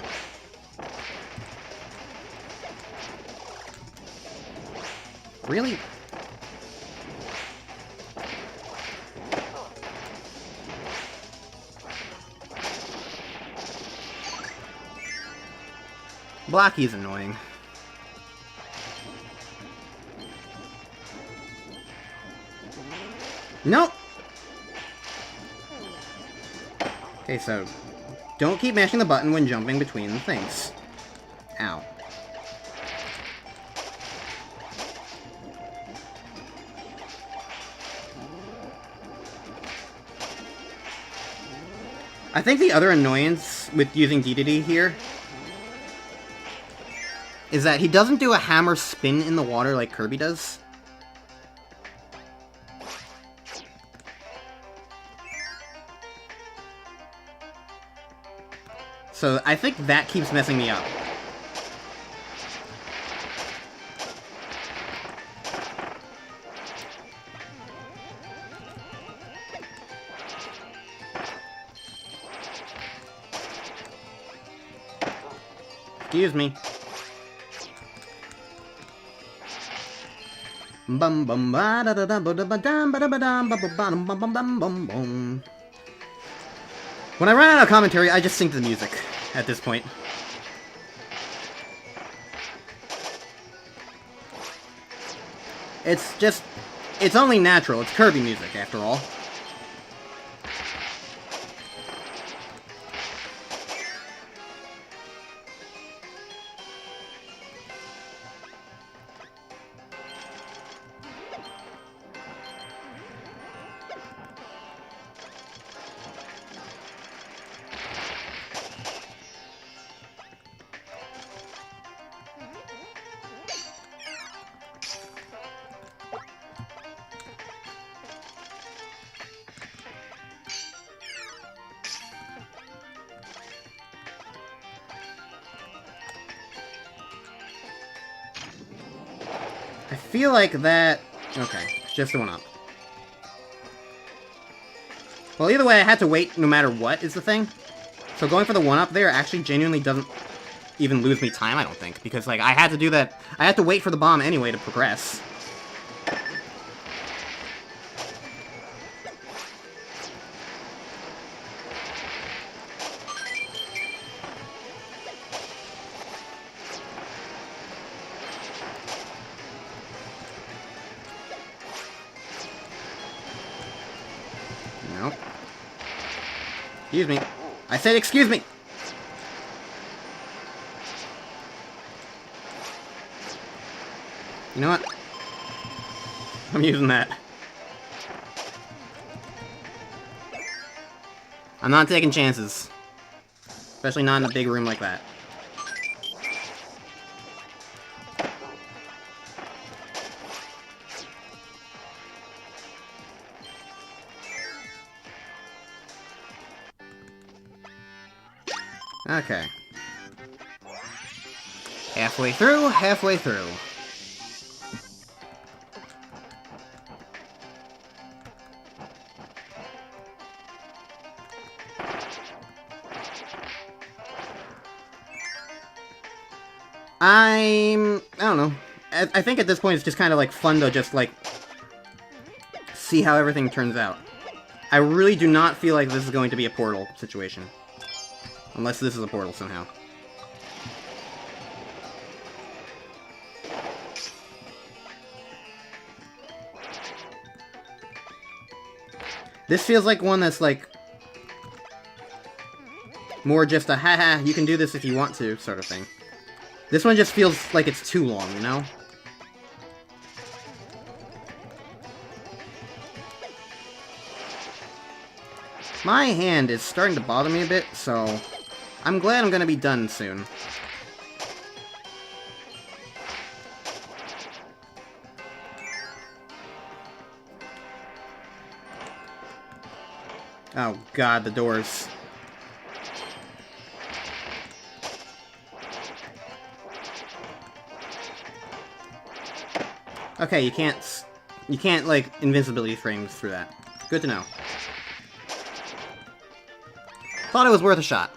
Really? Blocky's annoying. Nope! Okay, so don't keep mashing the button when jumping between the things. Ow. I think the other annoyance with using Speededede here is that he doesn't do a hammer spin in the water like Kirby does. So I think that keeps messing me up. Excuse me. Bum bum ba da da da ba da ba dum ba da ba dum ba ba bum bum bum bum bum bum. When I run out of commentary, I just sing to the music at this point. It's only natural. It's Kirby music, after all. I feel like that Okay, just the one up. Well, either way, I had to wait no matter what is the thing. So going for the one up there actually genuinely doesn't even lose me time, I don't think. Because, like, I had to do that. I had to wait for the bomb anyway to progress. Nope. Excuse me. I said excuse me! You know what? I'm using that. I'm not taking chances. Especially not in a big room like that. Okay. Halfway through, halfway through. I don't know. I think at this point it's just kind of like fun to just like see how everything turns out. I really do not feel like this is going to be a portal situation. Unless this is a portal somehow. This feels like one that's like more just a haha, you can do this if you want to sort of thing. This one just feels like it's too long, you know? My hand is starting to bother me a bit, so I'm glad I'm gonna be done soon. Oh god, the doors. Okay, you can't, like, invincibility frames through that. Good to know. Thought it was worth a shot.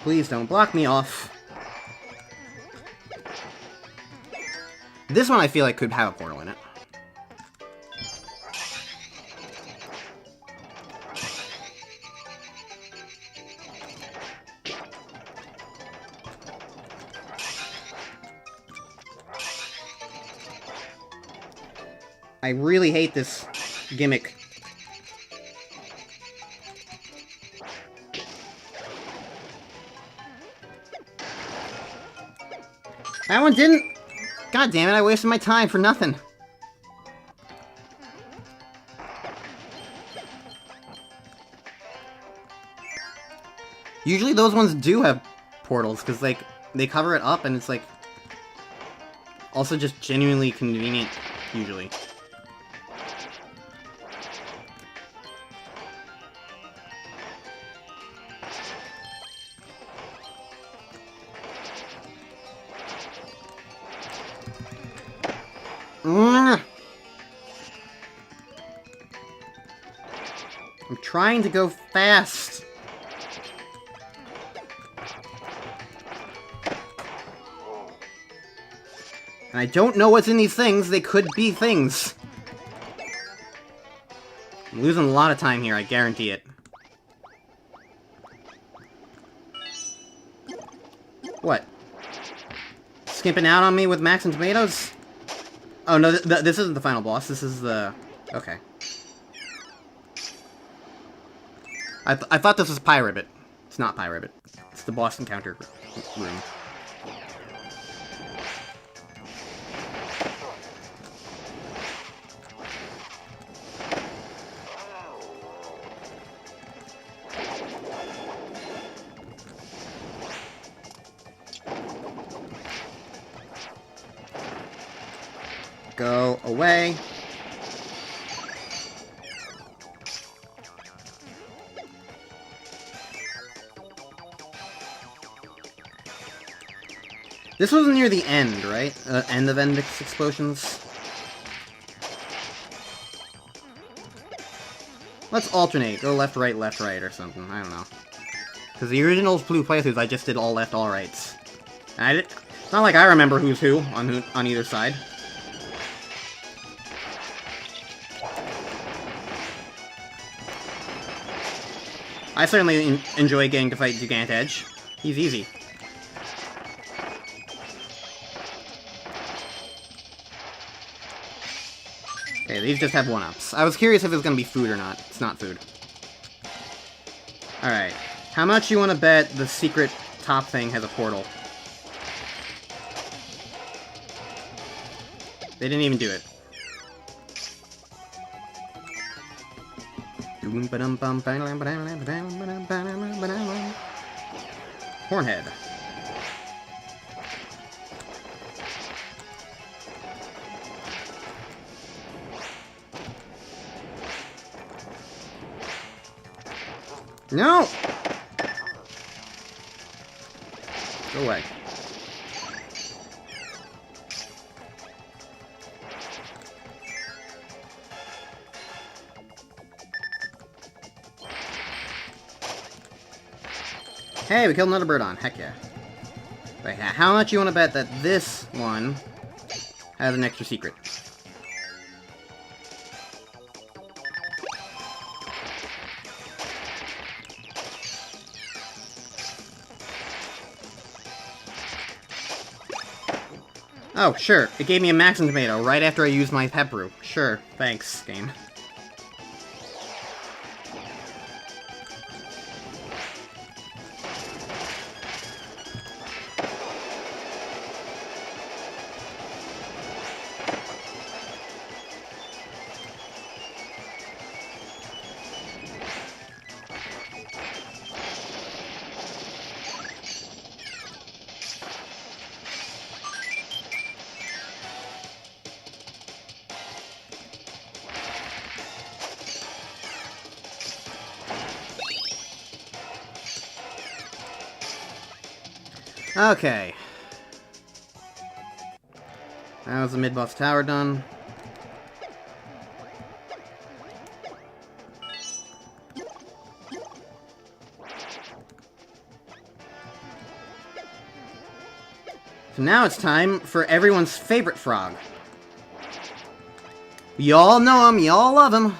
Please don't block me off. This one I feel like could have a portal in it. I really hate this gimmick. That one didn't! God damn it, I wasted my time for nothing. Usually those ones do have portals, because, like, they cover it up and it's, like, also just genuinely convenient, usually. I'm trying to go fast. And I don't know what's in these things. They could be things. I'm losing a lot of time here, I guarantee it. What? Skimping out on me with Max and Tomatoes? Oh, no, this isn't the final boss. This is the... Okay. I thought this was Pyribbit. It's not Pyribbit. It's the boss encounter room. Go away. This was near the end, right? End of Endix Explosions. Let's alternate. Go left, right, or something. I don't know. Because the original blue playthroughs, I just did all left, all rights. It's not like I remember who's who on either side. I certainly enjoy getting to fight Gigant Edge. He's easy. Okay, these just have 1-ups. I was curious if it was gonna be food or not. It's not food. Alright. How much you want to bet the secret top thing has a portal? They didn't even do it. Hornhead. No! Go away. Hey, we killed another bird on. Heck yeah. Wait, how much you want to bet that this one has an extra secret? Oh, sure. It gave me a Maxim Tomato right after I used my pep brew. Sure. Thanks, game. Okay. That was the mid-boss tower done. So now it's time for everyone's favorite frog. Y'all know him, y'all love him.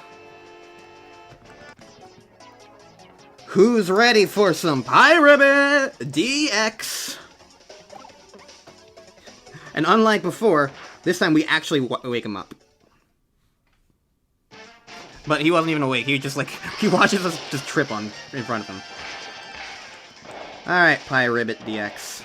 Who's ready for some Pirate DX? And unlike before, this time we actually wake him up. But he wasn't even awake, he just like, he watches us just trip in front of him. Alright, Pirate DX.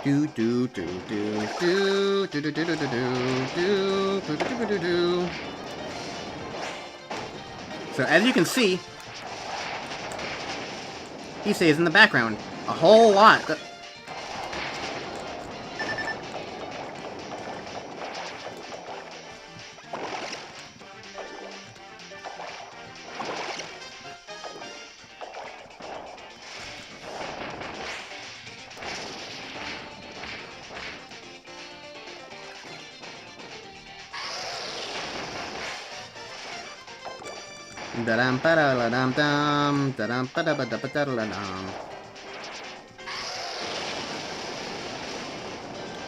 Do do do do do do do do do do do do do do do. So as you can see, he stays in the background a whole lot.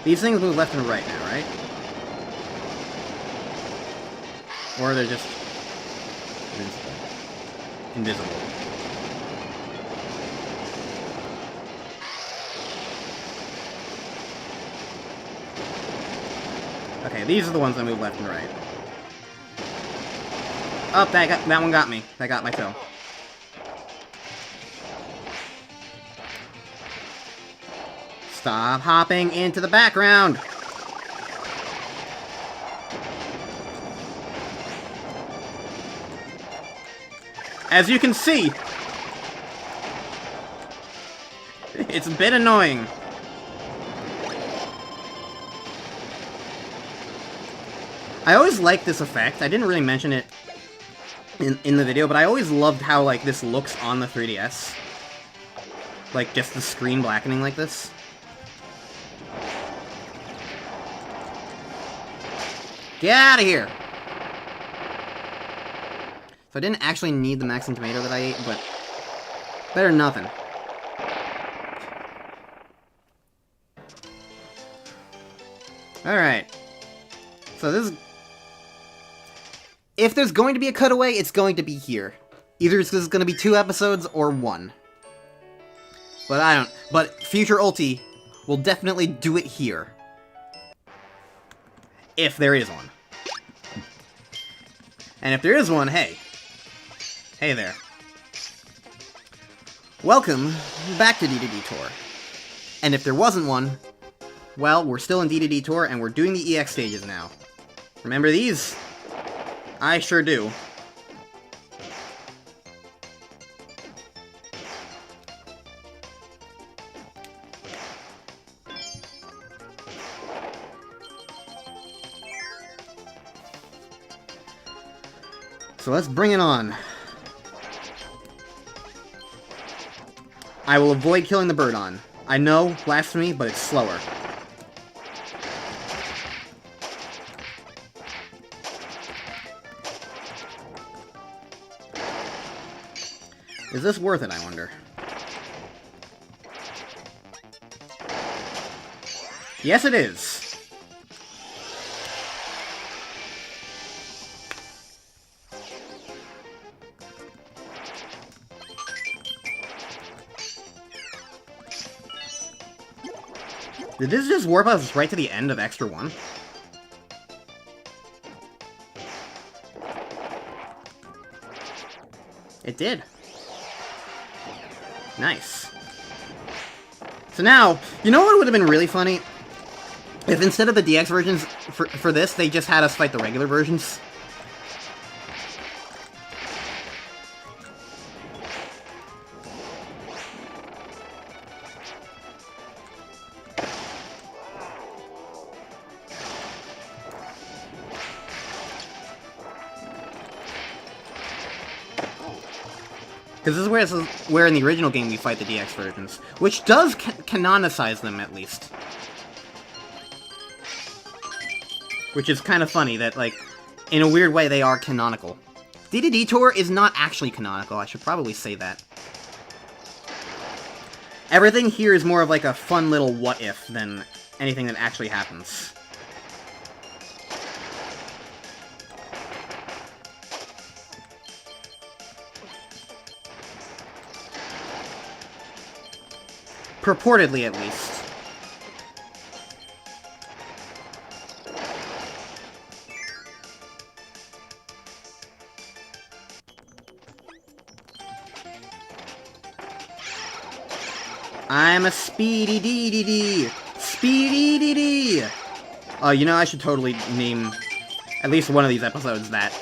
These things move left and right now, right? Or they're just invisible. Okay, these are the ones that move left and right. Oh, that one got me. That got my toe. Stop hopping into the background! As you can see, it's a bit annoying. I always liked this effect. I didn't really mention it in the video, but I always loved how, like, this looks on the 3DS. Like, just the screen blackening like this. Get out of here! So I didn't actually need the Maxim tomato that I ate, but better than nothing. Alright. So this is... If there's going to be a cutaway, it's going to be here. Either this is going to be 2 episodes or 1. But I don't... But future ulti will definitely do it here. If there is one. And if there is one, hey. Hey there. Welcome back to Speededede Tour. And if there wasn't one, well, we're still in Speededede Tour and we're doing the EX stages now. Remember these? I sure do. So let's bring it on. I will avoid killing the bird on. I know, blasphemy, but it's slower. Is this worth it, I wonder? Yes, it is. Did this just warp us right to the end of Extra 1? It did. Nice. So now, you know what would have been really funny? If instead of the DX versions for this, they just had us fight the regular versions. Because this is where in the original game we fight the DX versions, which does canonicize them, at least. Which is kind of funny that, like, in a weird way, they are canonical. Speededede Tour is not actually canonical, I should probably say that. Everything here is more of like a fun little what-if than anything that actually happens. Purportedly, at least. I'm a Speededede! Speededede! Oh, you know, I should totally name at least one of these episodes that.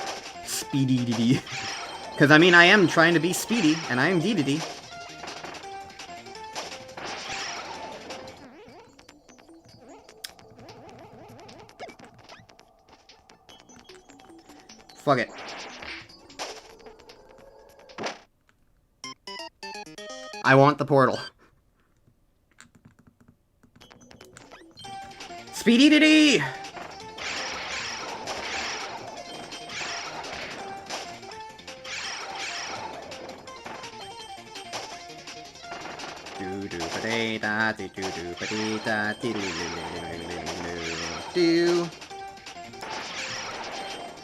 Speededede. Because, I mean, I am trying to be speedy, and I am Dedede. Fuck it. I want the portal. Speededede!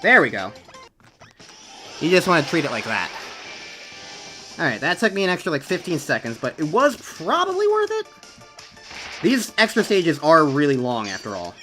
There we go. You just want to treat it like that. Alright, that took me an extra like 15 seconds, but it was probably worth it. These extra stages are really long, after all.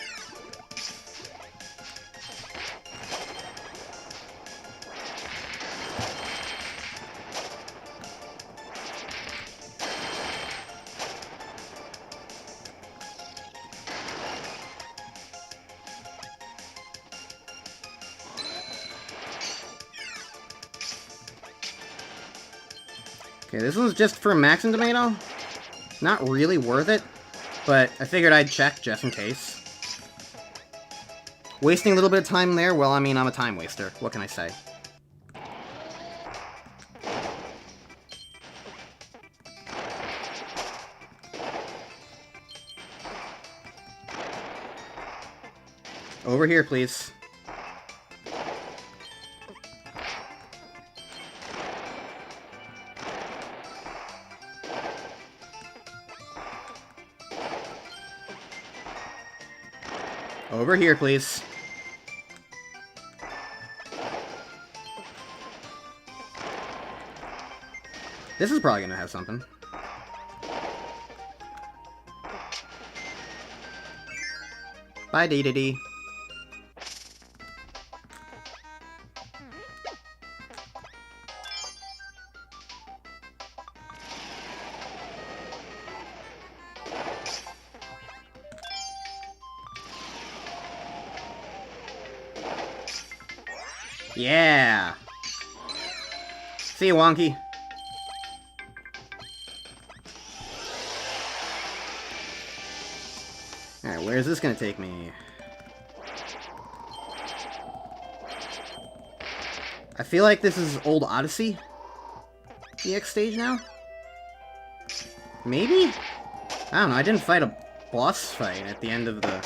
Okay, this one's just for Max and Tomato. Not really worth it, but I figured I'd check just in case. Wasting a little bit of time there? Well, I mean, I'm a time waster. What can I say? Over here, please. Over here, please. This is probably gonna have something. Bye, Speededede. Yeah! See you, Wonky. Alright, where is this gonna take me? I feel like this is Old Odyssey? EX stage now? Maybe? I don't know, I didn't fight a boss fight at the end of the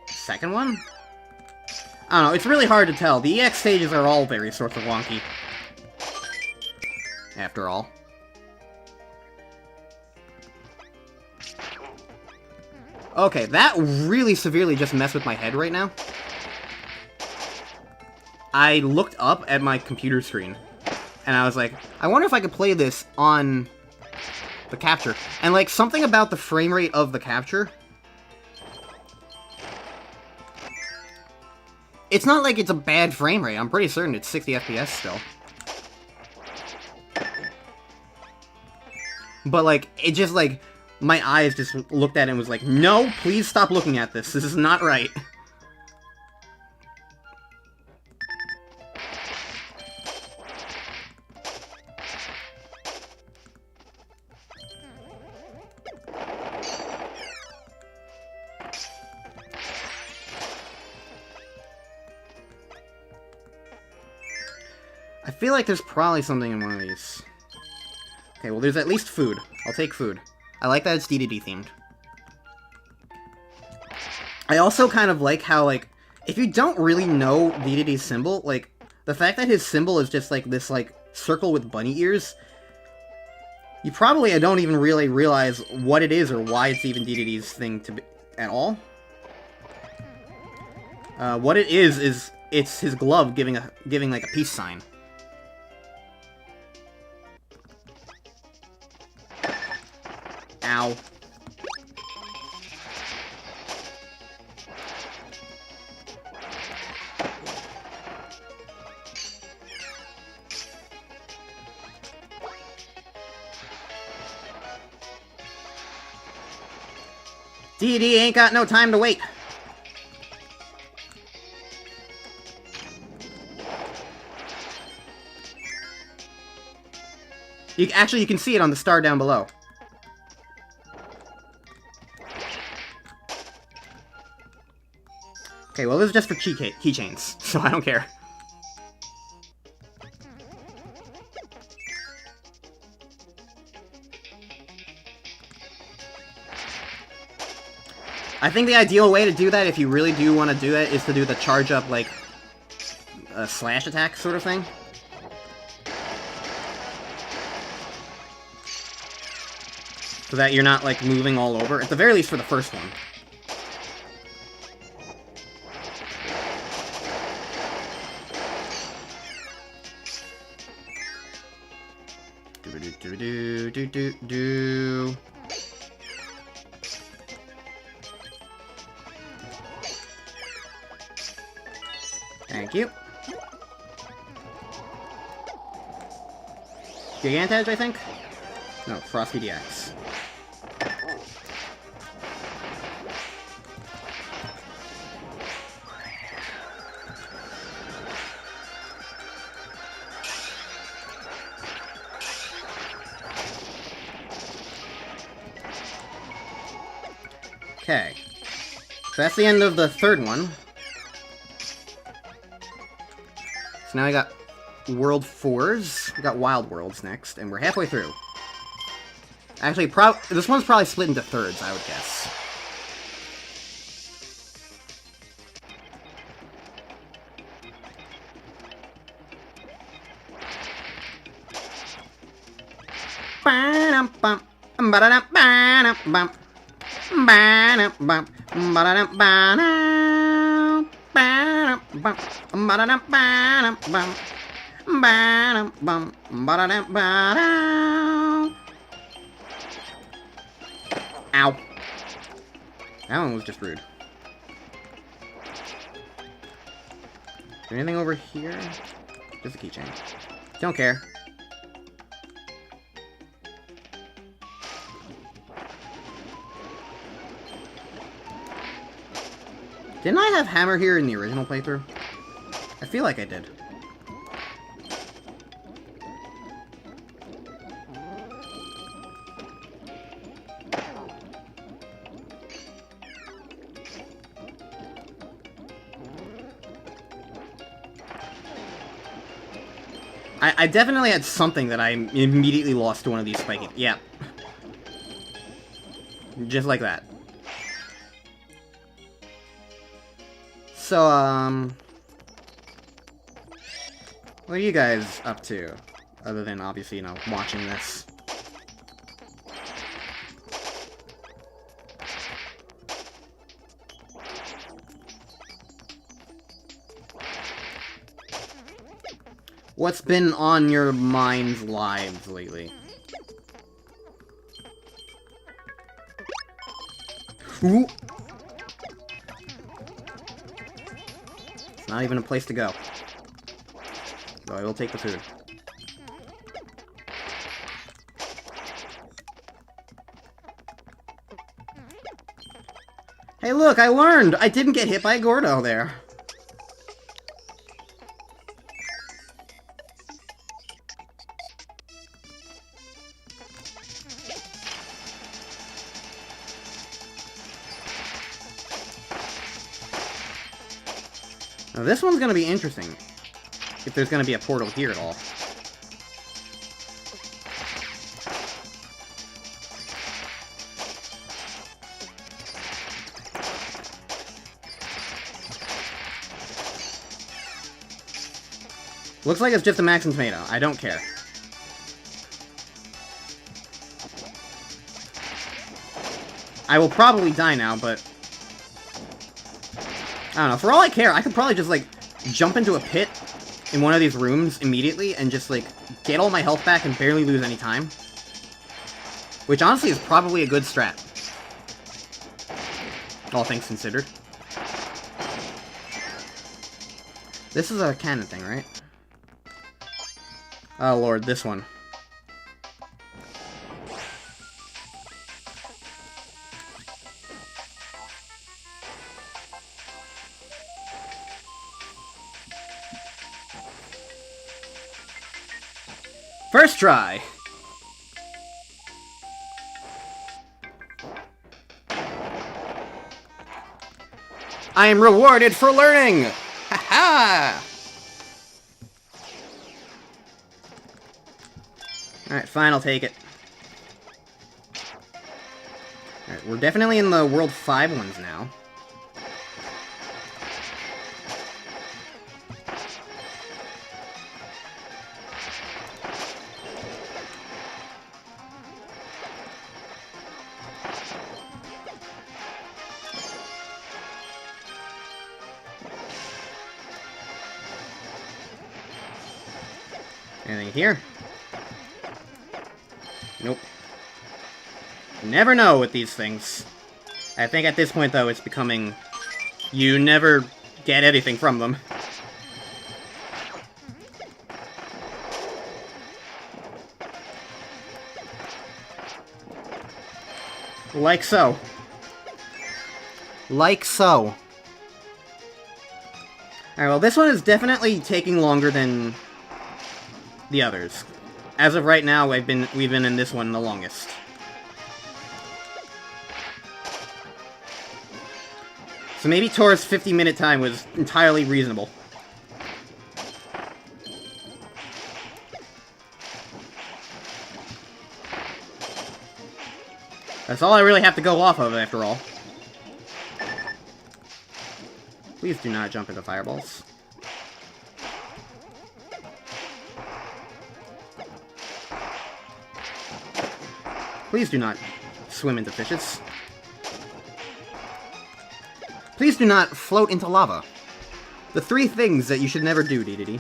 second one? I don't know, it's really hard to tell. The EX stages are all very sorts of wonky. After all. Okay, that really severely just messed with my head right now. I looked up at my computer screen, and I was like, I wonder if I could play this on the capture. And, like, something about the frame rate of the capture... It's not like it's a bad frame rate. I'm pretty certain it's 60 FPS still. But, like, it just, like, my eyes just looked at it and was like, no, please stop looking at this. This is not right. I feel like there's probably something in one of these. Okay, well, there's at least food. I'll take food. I like that it's Speededede themed. I also kind of like how, like, if you don't really know Speededede's symbol, like, the fact that his symbol is just, like, this, like, circle with bunny ears, you probably don't even really realize what it is or why it's even Speededede's thing to be at all. What it is it's his glove giving like a peace sign. Ow. DD ain't got no time to wait. Actually, you can see it on the star down below. Okay, well, this is just for keychains, so I don't care. I think the ideal way to do that, if you really do want to do it, is to do the charge up, like, slash attack sort of thing. So that you're not, like, moving all over. At the very least for the first one. Do-do-do-do-do-do-do. Thank you. Gigantage, I think? No, Frosty DX. Okay. So that's the end of the third one. So now I got World 4s. We got Wild Worlds next, and we're halfway through. Actually, this one's probably split into thirds, I would guess. Ow. That one was just rude. Is there anything over here? Just a keychain. Don't care. Didn't I have Hammer here in the original playthrough? I feel like I did. I definitely had something that I immediately lost to one of these spiky... Yeah. Just like that. So, what are you guys up to? Other than, obviously, you know, watching this. What's been on your mind's lives lately? Ooh. It's not even a place to go. So I will take the food. Hey look, I learned! I didn't get hit by Gordo there. Now this one's gonna be interesting. If there's gonna be a portal here at all. Looks like it's just a Max and Tomato. I don't care. I will probably die now, but... I don't know, for all I care, I could probably just, like, jump into a pit in one of these rooms immediately and just, like, get all my health back and barely lose any time. Which, honestly, is probably a good strat. All things considered. This is a cannon thing, right? Oh, Lord, this one. First try! I am rewarded for learning! Ha-ha! Alright, fine, I'll take it. Alright, we're definitely in the World 5 ones now. Anything here? Nope. Never know with these things. I think at this point, though, it's becoming... You never get anything from them. Like so. Like so. Alright, well, this one is definitely taking longer than the others. As of right now, we've been in this one the longest. So maybe Tor's 50-minute time was entirely reasonable. That's all I really have to go off of, after all. Please do not jump into fireballs. Please do not swim into fishes. Please do not float into lava. The 3 things that you should never do, Dedede.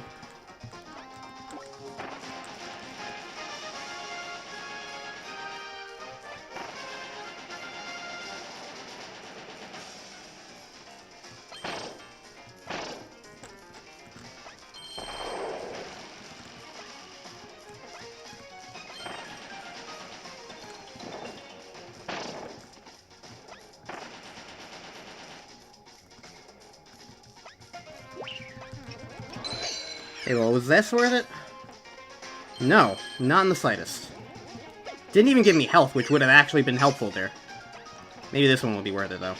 Hey, well, was this worth it? No, not in the slightest. Didn't even give me health, which would have actually been helpful there. Maybe this one will be worth it, though.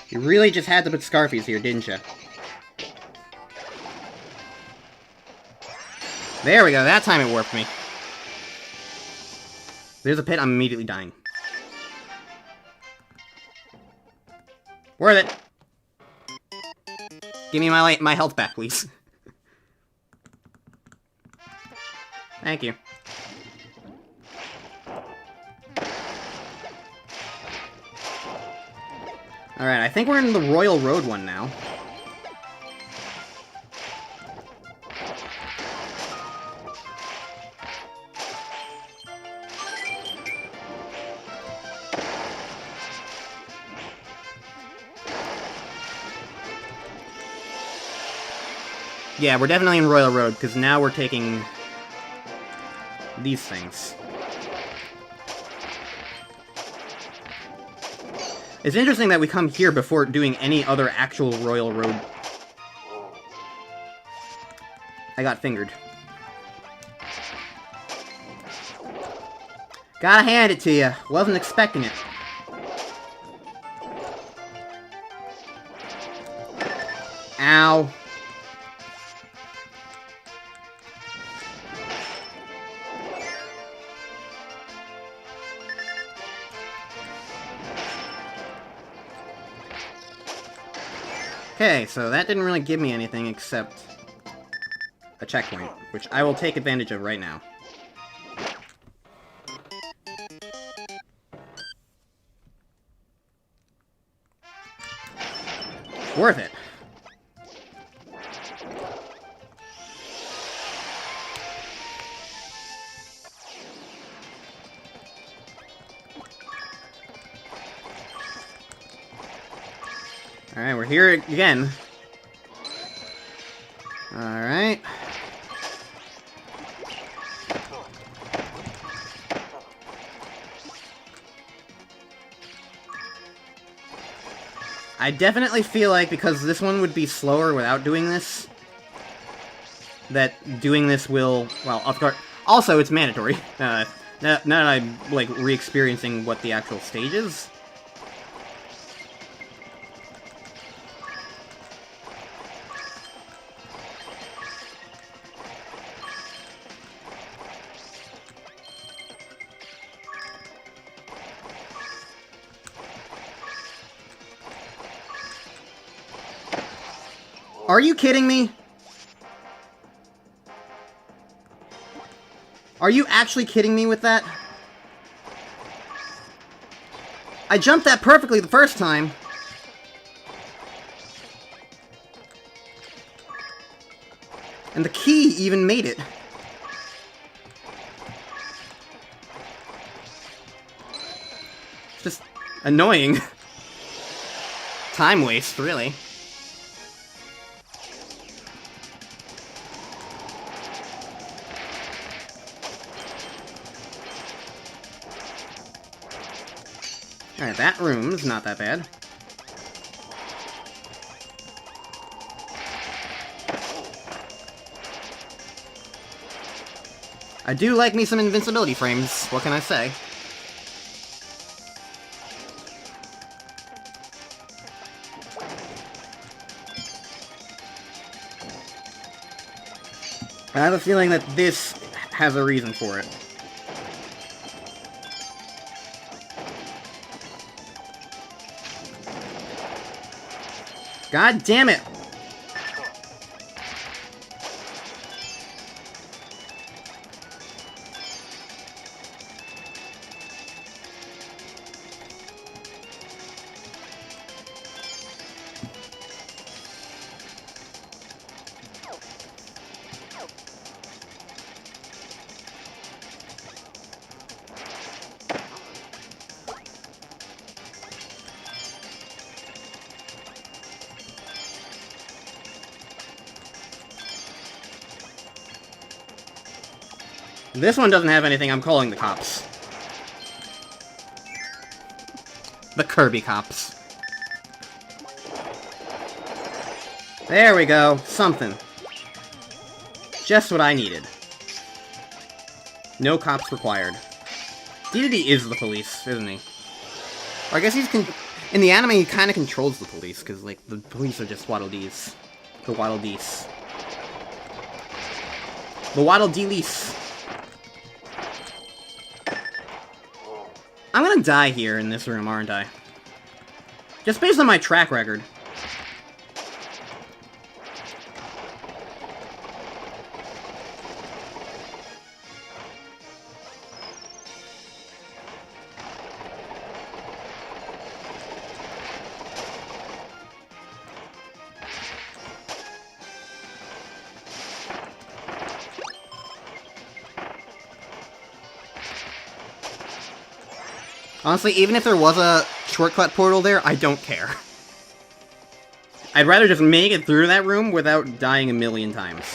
You really just had to put Scarfies here, didn't you? There we go, that time it warped me. There's a pit, I'm immediately dying. Worth it! Give me my health back, please. Thank you. Alright, I think we're in the Royal Road one now. Yeah, we're definitely in Royal Road, because now we're taking these things. It's interesting that we come here before doing any other actual Royal Road. I got fingered. Gotta hand it to you. Wasn't expecting it. Ow. Okay, so that didn't really give me anything except a checkpoint, which I will take advantage of right now. Worth it. Alright, we're here again. Alright. I definitely feel like, because this one would be slower without doing this, that doing this will, well, of course, also it's mandatory. Now that I'm, like, re-experiencing what the actual stage is. Are you kidding me? Are you actually kidding me with that? I jumped that perfectly the first time. And the key even made it. It's just annoying. Time waste, really. Alright, that room's not that bad. I do like me some invincibility frames, what can I say? I have a feeling that this has a reason for it. God damn it! This one doesn't have anything, I'm calling the cops. The Kirby cops. There we go, something. Just what I needed. No cops required. Dedede is the police, isn't he? Or I guess he's in the anime he kinda controls the police, because, like, the police are just Waddle Dees. The Waddle Dees. The Waddle Dee-lease. I'm gonna die here in this room, aren't I? Just based on my track record. Honestly, even if there was a shortcut portal there, I don't care. I'd rather just make it through that room without dying a million times.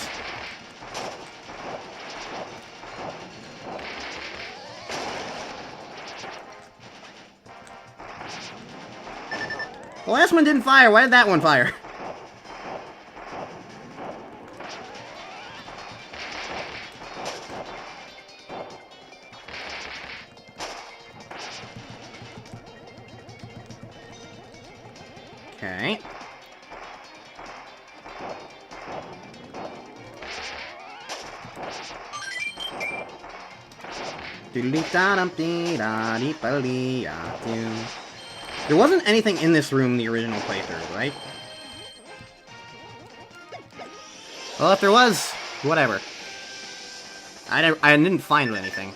The last one didn't fire, why did that one fire? Okay. There wasn't anything in this room in the original playthrough, right? Well, if there was, whatever. I didn't find anything.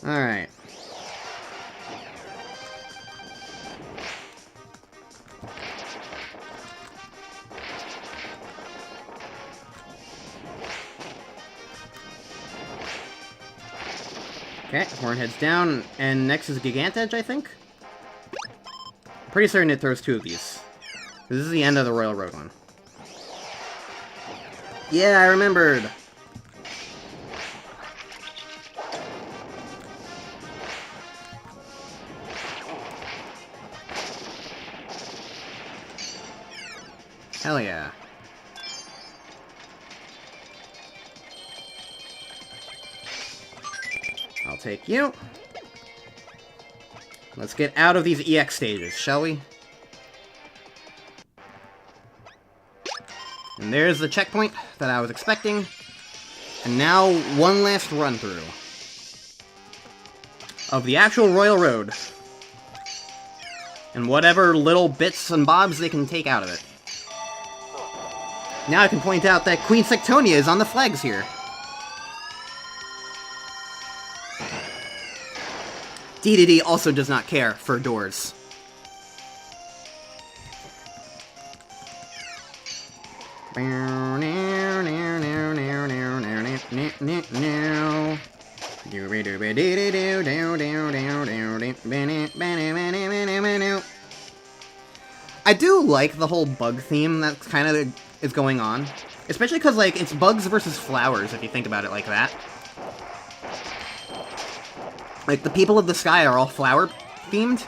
Alright. Okay, horn heads down, and next is Gigantedge, I think? Pretty certain it throws two of these. This is the end of the Royal Road one. Yeah, I remembered! Hell yeah. I'll take you. Let's get out of these EX stages, shall we? And there's the checkpoint that I was expecting. And now, one last run-through of the actual Royal Road. And whatever little bits and bobs they can take out of it. Now I can point out that Queen Sectonia is on the flags here. Speededede also does not care for doors. I do like the whole bug theme that kind of is going on. Especially because, like, it's bugs versus flowers, if you think about it like that. Like, the people of the sky are all flower-themed.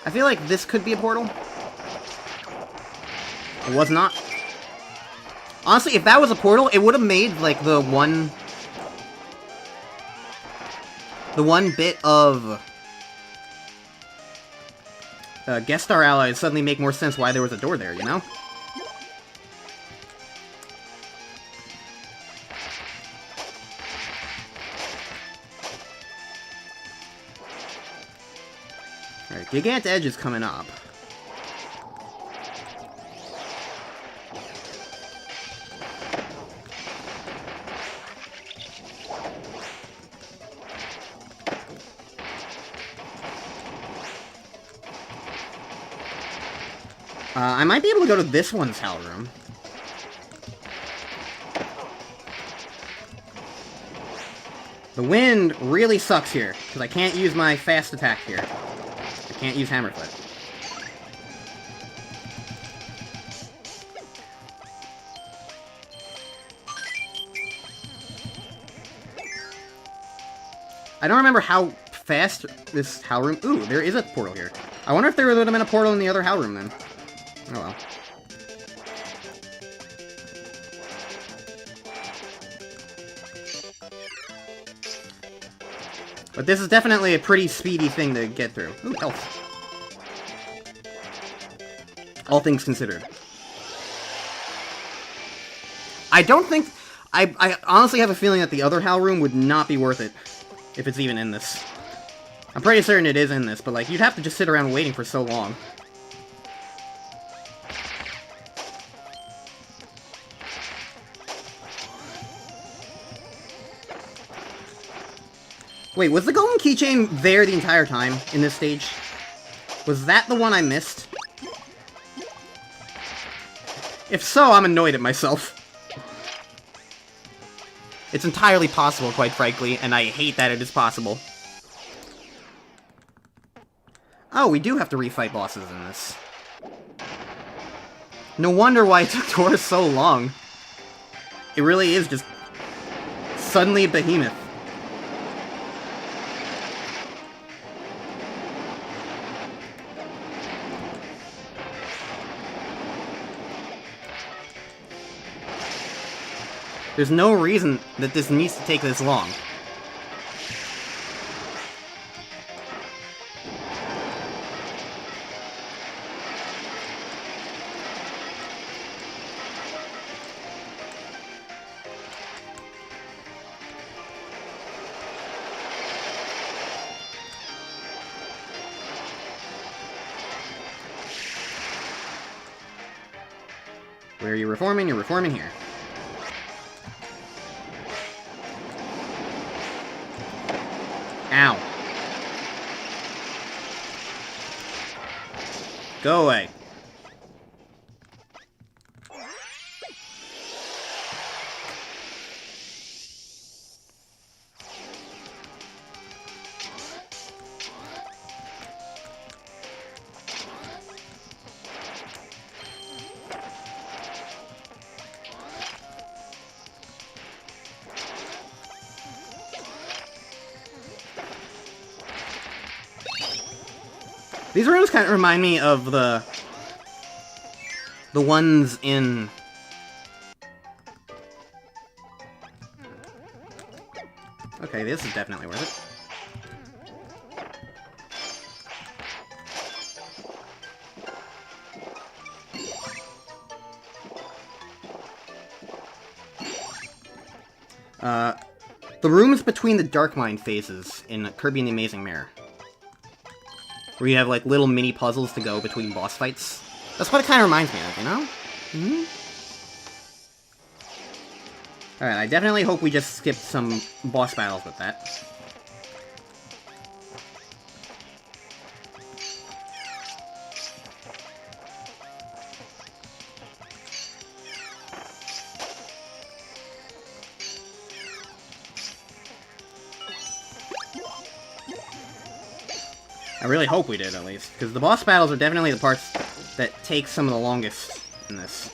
I feel like this could be a portal. It was not. Honestly, if that was a portal, it would have made, like, the one bit of guest star allies suddenly make more sense why there was a door there, you know? Alright, Gigant Edge is coming up. I might be able to go to this one's hell room. The wind really sucks here, because I can't use my fast attack here. I can't use Hammerfoot. I don't remember how fast this hell room... Ooh, there is a portal here. I wonder if there would have been a portal in the other hell room then. Oh well. But this is definitely a pretty speedy thing to get through. Ooh, health. All things considered. I don't think... I honestly have a feeling that the other hell room would not be worth it. If it's even in this. I'm pretty certain it is in this, but like, you'd have to just sit around waiting for so long. Wait, was the golden keychain there the entire time in this stage? Was that the one I missed? If so, I'm annoyed at myself. It's entirely possible, quite frankly, and I hate that it is possible. Oh, we do have to refight bosses in this. No wonder why it took Taurus so long. It really is just suddenly a behemoth. There's no reason that this needs to take this long. Where are you reforming? You're reforming here. Ow. Go away. These rooms kind of remind me of the ones in... Okay, this is definitely worth it. The rooms between the Dark Mine phases in Kirby and the Amazing Mirror. Where you have, like, little mini puzzles to go between boss fights. That's what it kind of reminds me of, you know? Mm-hmm. Alright, I definitely hope we just skipped some boss battles with that. I really hope we did, at least, because the boss battles are definitely the parts that take some of the longest in this.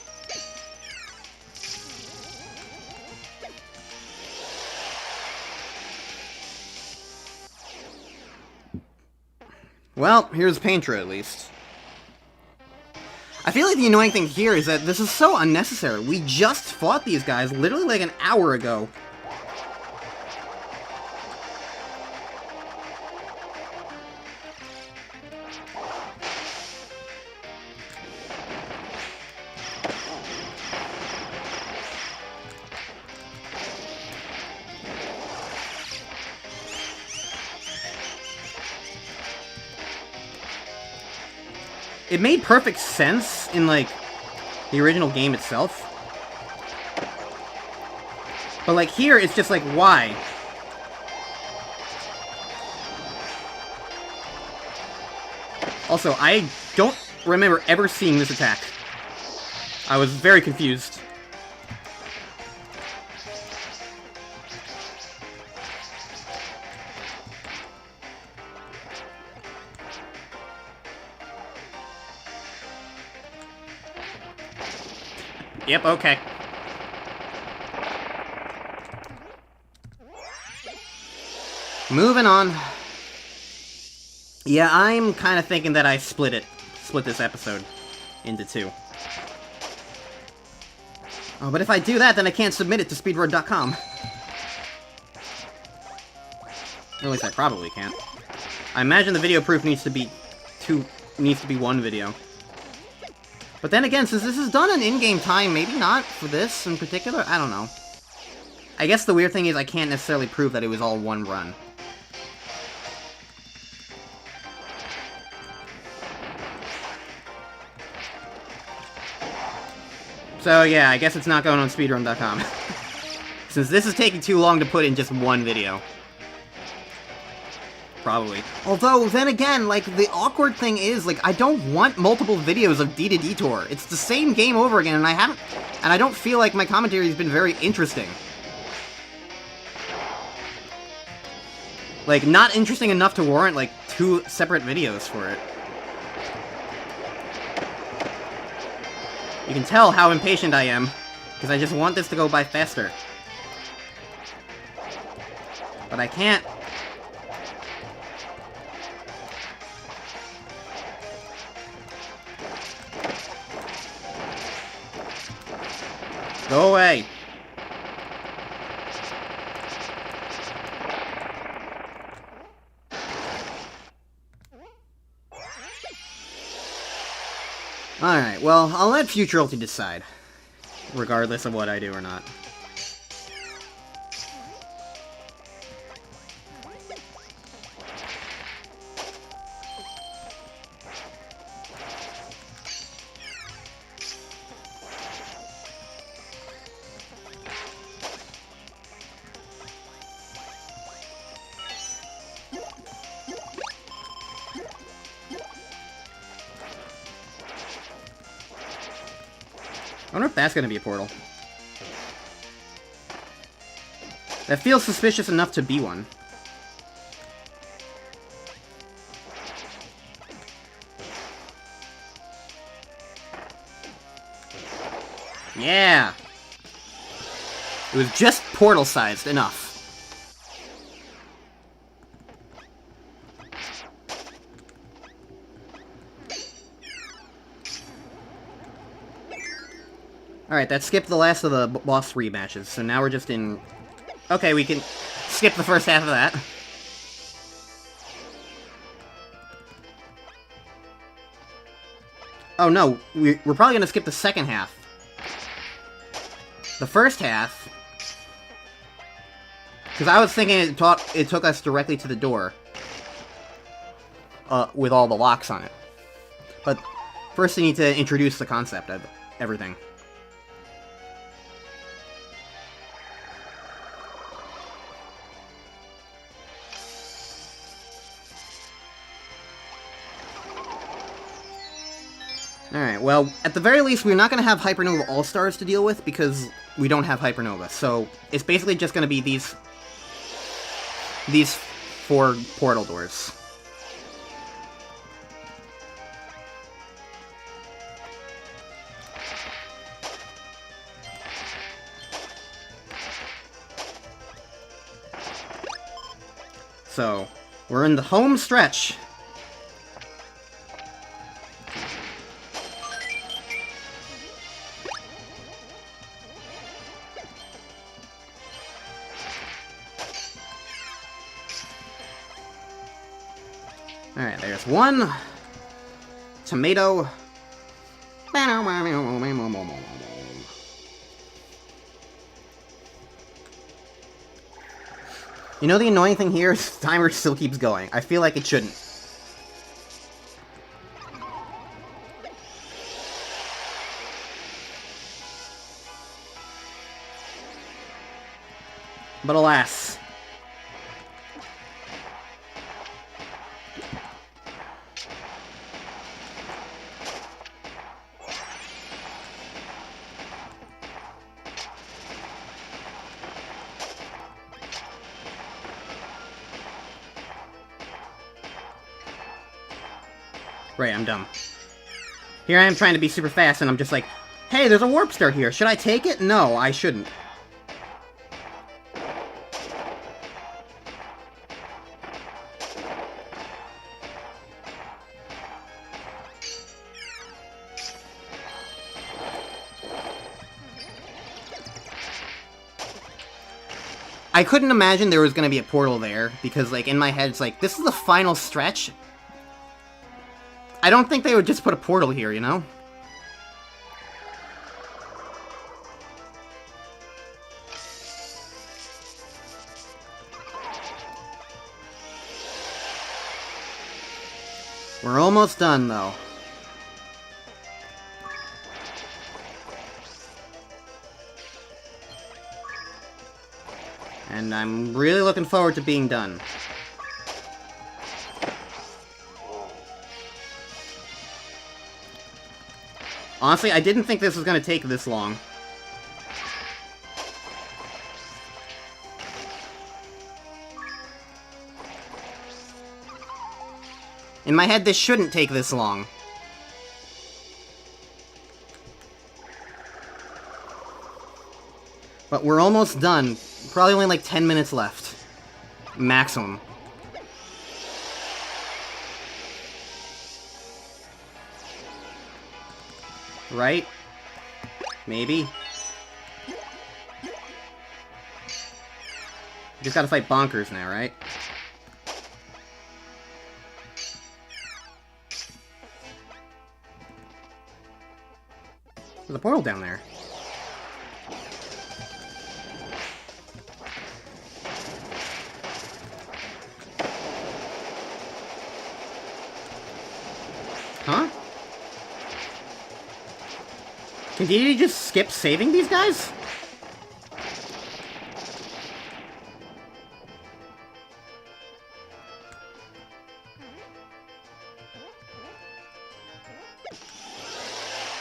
Well, here's Painter, at least. I feel like the annoying thing here is that this is so unnecessary. We just fought these guys literally like an hour ago. It made perfect sense in, like, the original game itself. But, like, here, it's just like, why? Also, I don't remember ever seeing this attack. I was very confused. Yep, okay. Moving on. Yeah, I'm kind of thinking that I split this episode into two. Oh, but if I do that, then I can't submit it to speedrun.com. At least I probably can't. I imagine the video proof needs to be one video. But then again, since this is done in in-game time, maybe not for this in particular? I don't know. I guess the weird thing is I can't necessarily prove that it was all one run. So yeah, I guess it's not going on speedrun.com. Since this is taking too long to put in just one video. Probably. Although, then again, like, the awkward thing is, like, I don't want multiple videos of Deluxe Detour. It's the same game over again, and I don't feel like my commentary has been very interesting. Like, not interesting enough to warrant, like, 2 separate videos for it. You can tell how impatient I am, because I just want this to go by faster. But I can't. Go away. Alright, well, I'll let Futurality decide, regardless of what I do or not. I wonder if that's gonna be a portal. That feels suspicious enough to be one. Yeah! It was just portal-sized enough. Alright, that skipped the last of the boss rematches, so now we're just in... Okay, we can... skip the first half of that. Oh no, we're probably gonna skip the second half. The first half... Because I was thinking it took us directly to the door. With all the locks on it. But first we need to introduce the concept of everything. Alright, well, at the very least, we're not going to have Hypernova All-Stars to deal with, because we don't have Hypernova. So, it's basically just going to be these 4 portal doors. So, we're in the home stretch. Alright, there's one tomato. You know, the annoying thing here is the timer still keeps going. I feel like it shouldn't. But alas. Right, I'm dumb. Here I am trying to be super fast, and I'm just like, hey, there's a warp star here. Should I take it? No, I shouldn't. I couldn't imagine there was going to be a portal there, because, like, in my head, it's like, this is the final stretch? I don't think they would just put a portal here, you know? We're almost done, though. And I'm really looking forward to being done. Honestly, I didn't think this was going to take this long. In my head, this shouldn't take this long. But we're almost done. Probably only like 10 minutes left. Maximum. Right? Maybe? Just gotta fight Bonkers now, right? There's a portal down there. Huh? Can Dedede just skip saving these guys?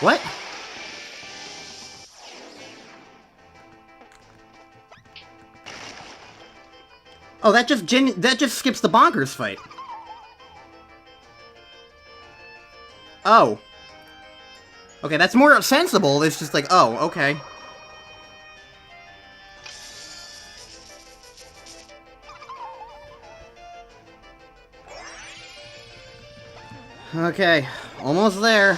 What? Oh, that just skips the Bonkers fight. Oh. Okay, that's more sensible. It's just like, oh, okay. Okay, almost there.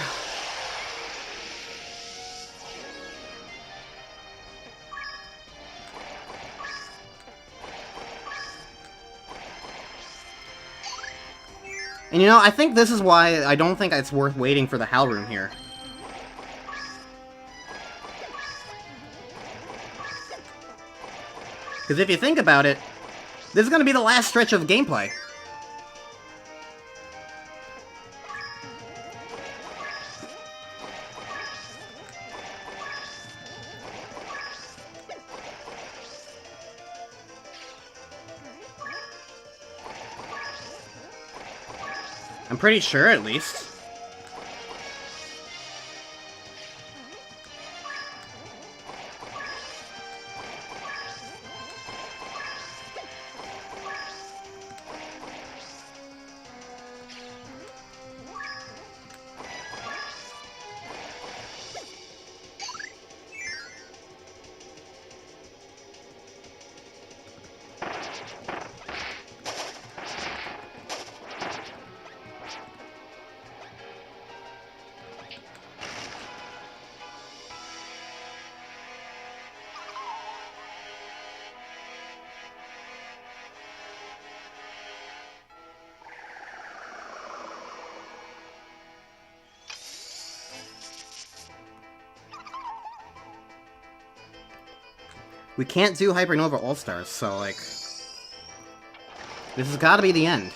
And you know, I think this is why I don't think it's worth waiting for the Howl Room here. Because if you think about it, this is going to be the last stretch of gameplay. I'm pretty sure, at least. We can't do Hypernova All-Stars, so, like... this has gotta be the end.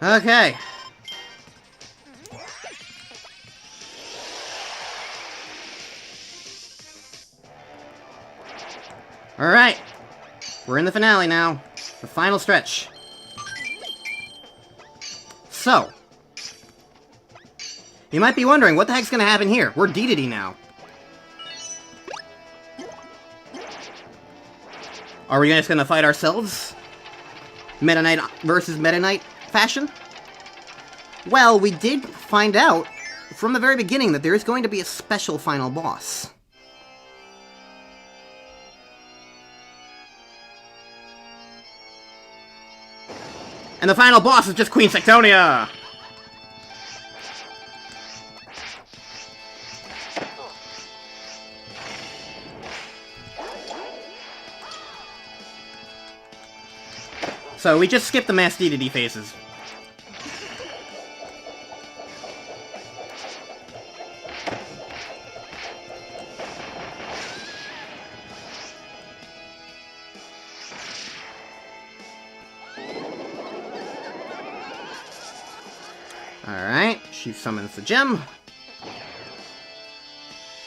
Okay. Alright. We're in the finale now. The final stretch. So, you might be wondering, what the heck's gonna happen here? We're Deluxe now. Are we just gonna fight ourselves? Meta Knight versus Meta Knight fashion? Well, we did find out from the very beginning that there is going to be a special final boss. And the final boss is just Queen Sectonia! So we just skipped the Mass Speededede phases. Alright, she summons the gem.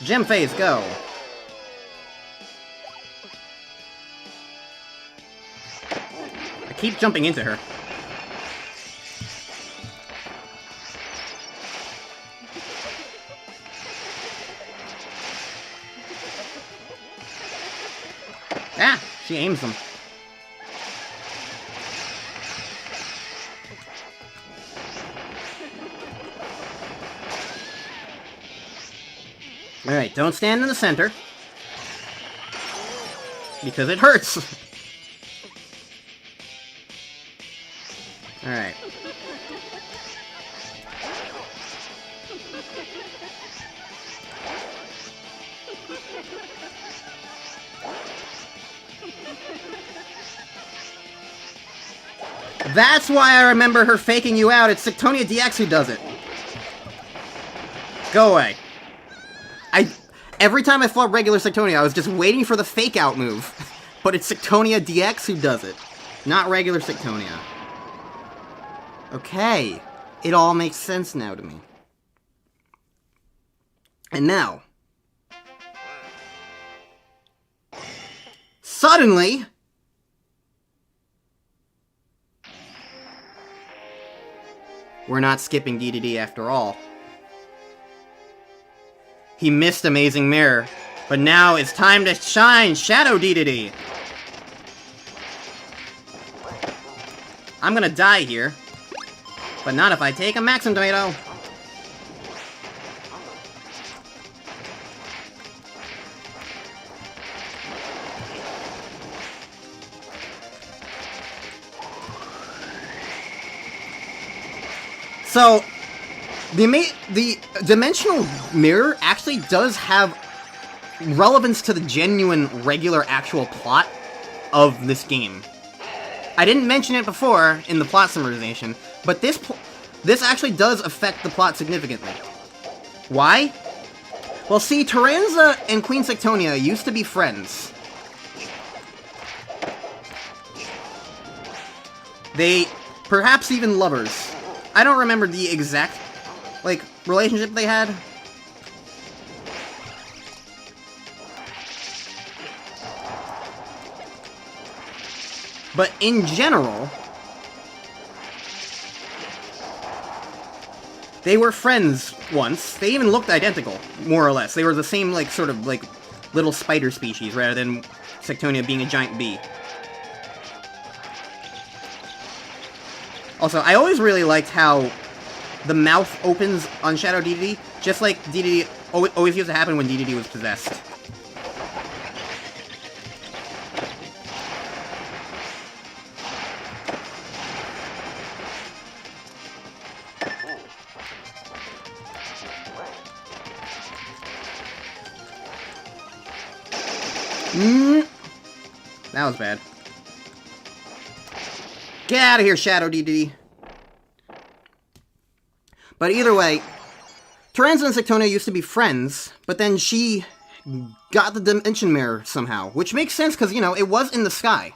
Gem phase, go! I keep jumping into her. Ah! She aims them. Alright, don't stand in the center. Because it hurts! Alright. That's why I remember her faking you out. It's Sectonia DX who does it. Go away. Every time I fought regular Sectonia, I was just waiting for the fake-out move. But it's Sectonia DX who does it, not regular Sectonia. Okay. It all makes sense now to me. And now... suddenly... we're not skipping Deluxe after all. He missed Amazing Mirror, but now it's time to shine, Shadow Deluxe! I'm gonna die here, but not if I take a Maxim Tomato. So, The dimensional mirror actually does have relevance to the genuine, regular, actual plot of this game. I didn't mention it before in the plot summarization, but this actually does affect the plot significantly. Why? Well, see, Taranza and Queen Sectonia used to be friends. They, perhaps even lovers. I don't remember the exact, like, relationship they had. But in general, they were friends once. They even looked identical, more or less. They were the same, like, sort of, like, little spider species, rather than Sectonia being a giant bee. Also, I always really liked how the mouth opens on Shadow Dedede, just like Dedede always used to happen when Dedede was possessed. That was bad. Get out of here, Shadow Dedede. But either way, Taranza and Sectonia used to be friends, but then she got the Dimension Mirror somehow, which makes sense because, you know, it was in the sky.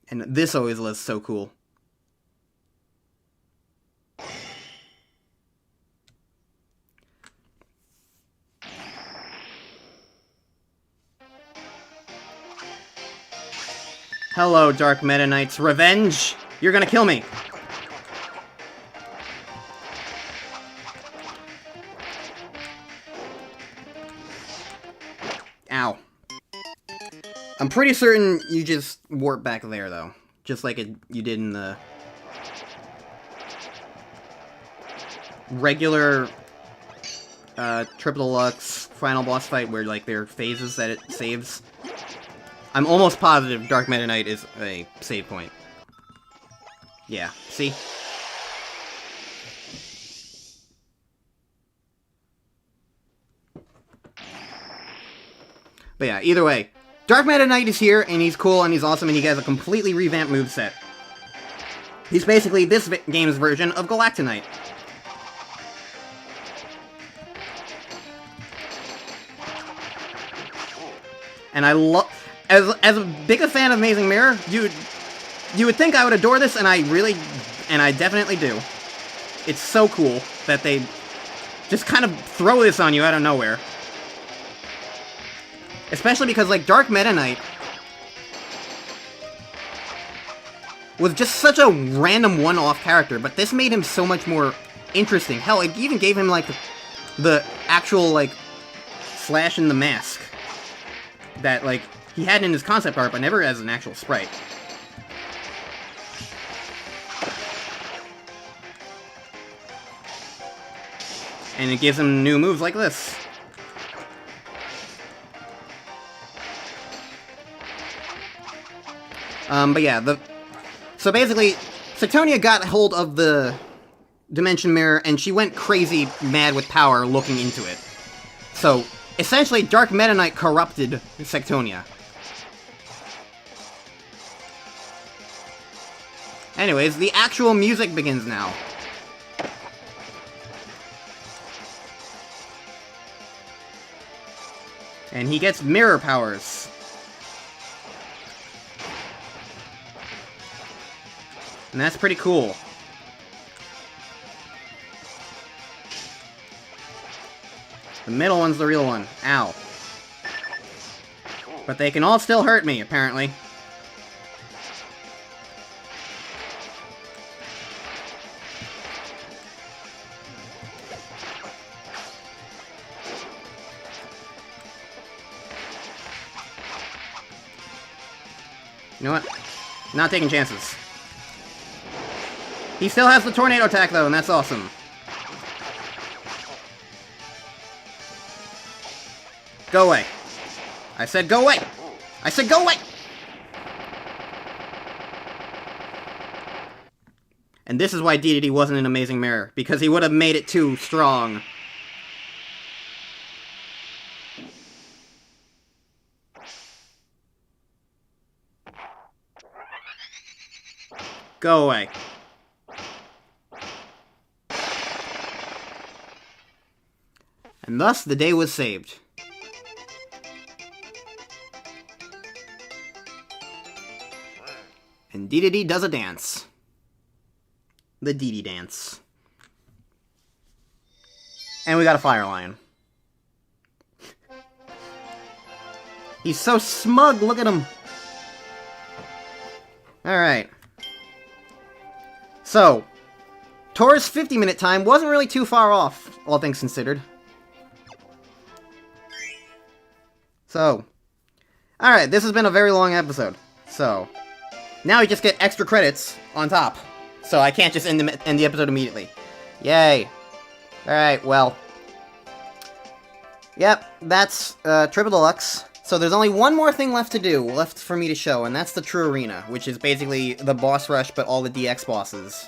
And this always was so cool. Hello, Dark Meta Knights. Revenge! You're gonna kill me! Ow. I'm pretty certain you just warp back there, though. Just like you did in the regular Triple Deluxe final boss fight where, like, there are phases that it saves. I'm almost positive Dark Meta Knight is a save point. Yeah, see? But yeah, either way, Dark Meta Knight is here, and he's cool, and he's awesome, and he has a completely revamped moveset. He's basically this game's version of Galactonite. And I love... As a big a fan of Amazing Mirror, you would think I would adore this, and I definitely do. It's so cool that they just kind of throw this on you out of nowhere. Especially because, like, Dark Meta Knight was just such a random one-off character, but this made him so much more interesting. Hell, it even gave him, like, the actual, like, slash in the mask that, like, he had in his concept art, but never as an actual sprite. And it gives him new moves like this. But yeah, so basically, Sectonia got hold of the Dimension Mirror, and she went crazy mad with power looking into it. So, essentially, Dark Meta Knight corrupted Sectonia. Anyways, the actual music begins now. And he gets mirror powers. And that's pretty cool. The middle one's the real one. Ow. But they can all still hurt me, apparently. You know what? Not taking chances. He still has the tornado attack, though, and that's awesome. Go away. I said go away! I said go away! And this is why Dedede wasn't an amazing mirror, because he would have made it too strong. Go away. And thus, the day was saved. And Dedede does a dance. The Dedede dance. And we got a fire lion. He's so smug, look at him. Alright. So, Tora's 50-minute time wasn't really too far off, all things considered. So, alright, this has been a very long episode. So, now we just get extra credits on top. So I can't just end the episode immediately. Yay. Alright, well. Yep, that's Triple Deluxe. So there's only one more thing left to do, left for me to show, and that's the True Arena, which is basically the boss rush, but all the DX bosses.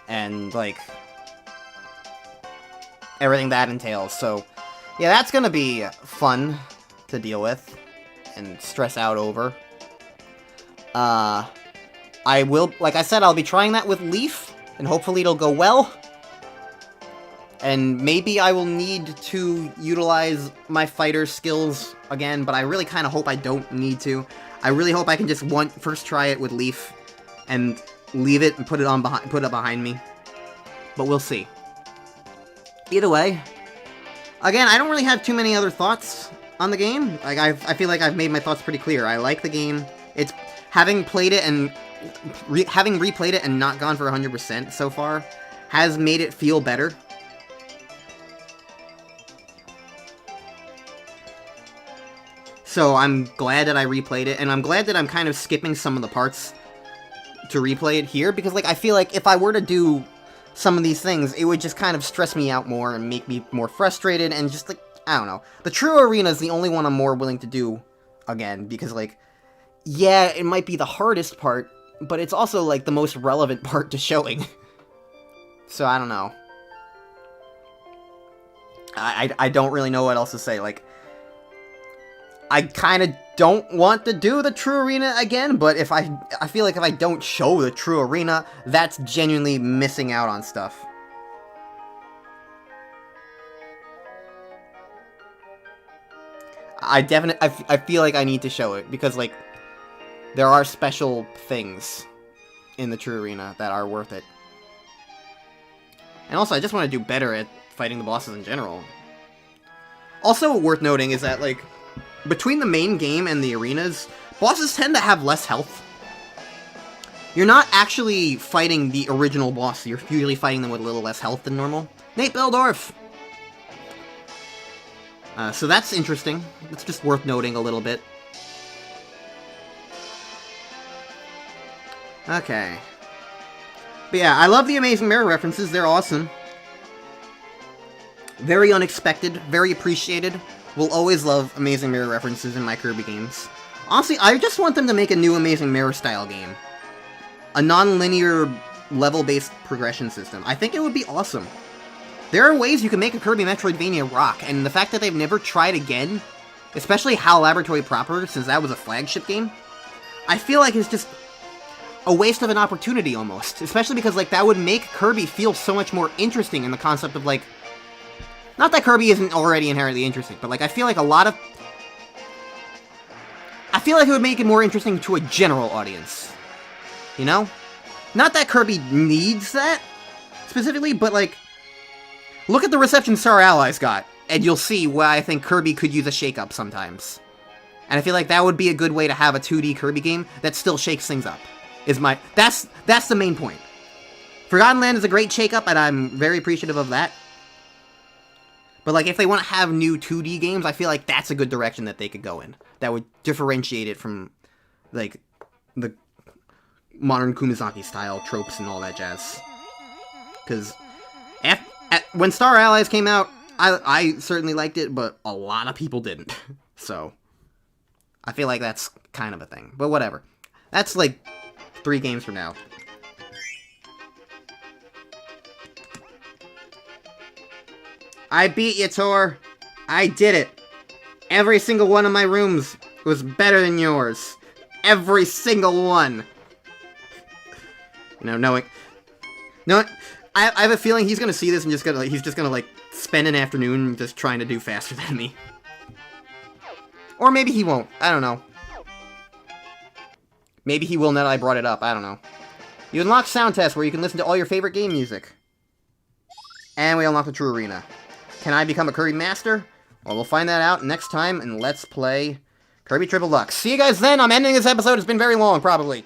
And, like, everything that entails. So, yeah, that's gonna be fun to deal with and stress out over. I will, like I said, I'll be trying that with Leaf, and hopefully it'll go well. And maybe I will need to utilize my fighter skills again, but I really kind of hope I don't need to. I really hope I can just first try it with Leaf, and leave it and put it behind me. But we'll see. Either way, again, I don't really have too many other thoughts on the game. Like I feel like I've made my thoughts pretty clear. I like the game. It's having played it and having replayed it and not gone for 100% so far has made it feel better. So I'm glad that I replayed it, and I'm glad that I'm kind of skipping some of the parts to replay it here, because like I feel like if I were to do some of these things, it would just kind of stress me out more and make me more frustrated, and just like, I don't know. The True Arena is the only one I'm more willing to do again, because like, yeah, it might be the hardest part, but it's also like the most relevant part to showing. So I don't know. I don't really know what else to say. Like, I kind of don't want to do the True Arena again, but if I feel like if I don't show the True Arena, that's genuinely missing out on stuff. I feel like I need to show it, because, like, there are special things in the True Arena that are worth it. And also, I just want to do better at fighting the bosses in general. Also worth noting is that, like, between the main game and the arenas, bosses tend to have less health. You're not actually fighting the original boss, you're usually fighting them with a little less health than normal. Nate Beldorf! So that's interesting. It's just worth noting a little bit. Okay. But yeah, I love the Amazing Mirror references, they're awesome. Very unexpected, very appreciated. Will always love Amazing Mirror references in my Kirby games. Honestly, I just want them to make a new Amazing Mirror style game. A non-linear, level-based progression system. I think it would be awesome. There are ways you can make a Kirby Metroidvania rock, and the fact that they've never tried again, especially HAL Laboratory proper, since that was a flagship game, I feel like it's just a waste of an opportunity, almost. Especially because, like, that would make Kirby feel so much more interesting in the concept of, like, not that Kirby isn't already inherently interesting, but, like, I feel like a lot of... I feel like it would make it more interesting to a general audience. You know? Not that Kirby needs that, specifically, but, like, look at the reception Star Allies got, and you'll see why I think Kirby could use a shake-up sometimes. And I feel like that would be a good way to have a 2D Kirby game that still shakes things up. That's the main point. Forgotten Land is a great shake-up, and I'm very appreciative of that. But, like, if they want to have new 2D games, I feel like that's a good direction that they could go in. That would differentiate it from, like, the modern Kumizaki-style tropes and all that jazz. Because when Star Allies came out, I certainly liked it, but a lot of people didn't. So, I feel like that's kind of a thing. But whatever. That's, like, 3 games from now. I beat you, Tor. I did it. Every single one of my rooms was better than yours. Every single one. You know, knowing... No, I have a feeling he's gonna see this and he's just gonna, like, spend an afternoon just trying to do faster than me. Or maybe he won't. I don't know. Maybe he will now that I brought it up. I don't know. You unlock Sound Test, where you can listen to all your favorite game music. And we unlock the True Arena. Can I become a Kirby Master? Well, we'll find that out next time in Let's Play Kirby Triple Deluxe. See you guys then! I'm ending this episode. It's been very long, probably.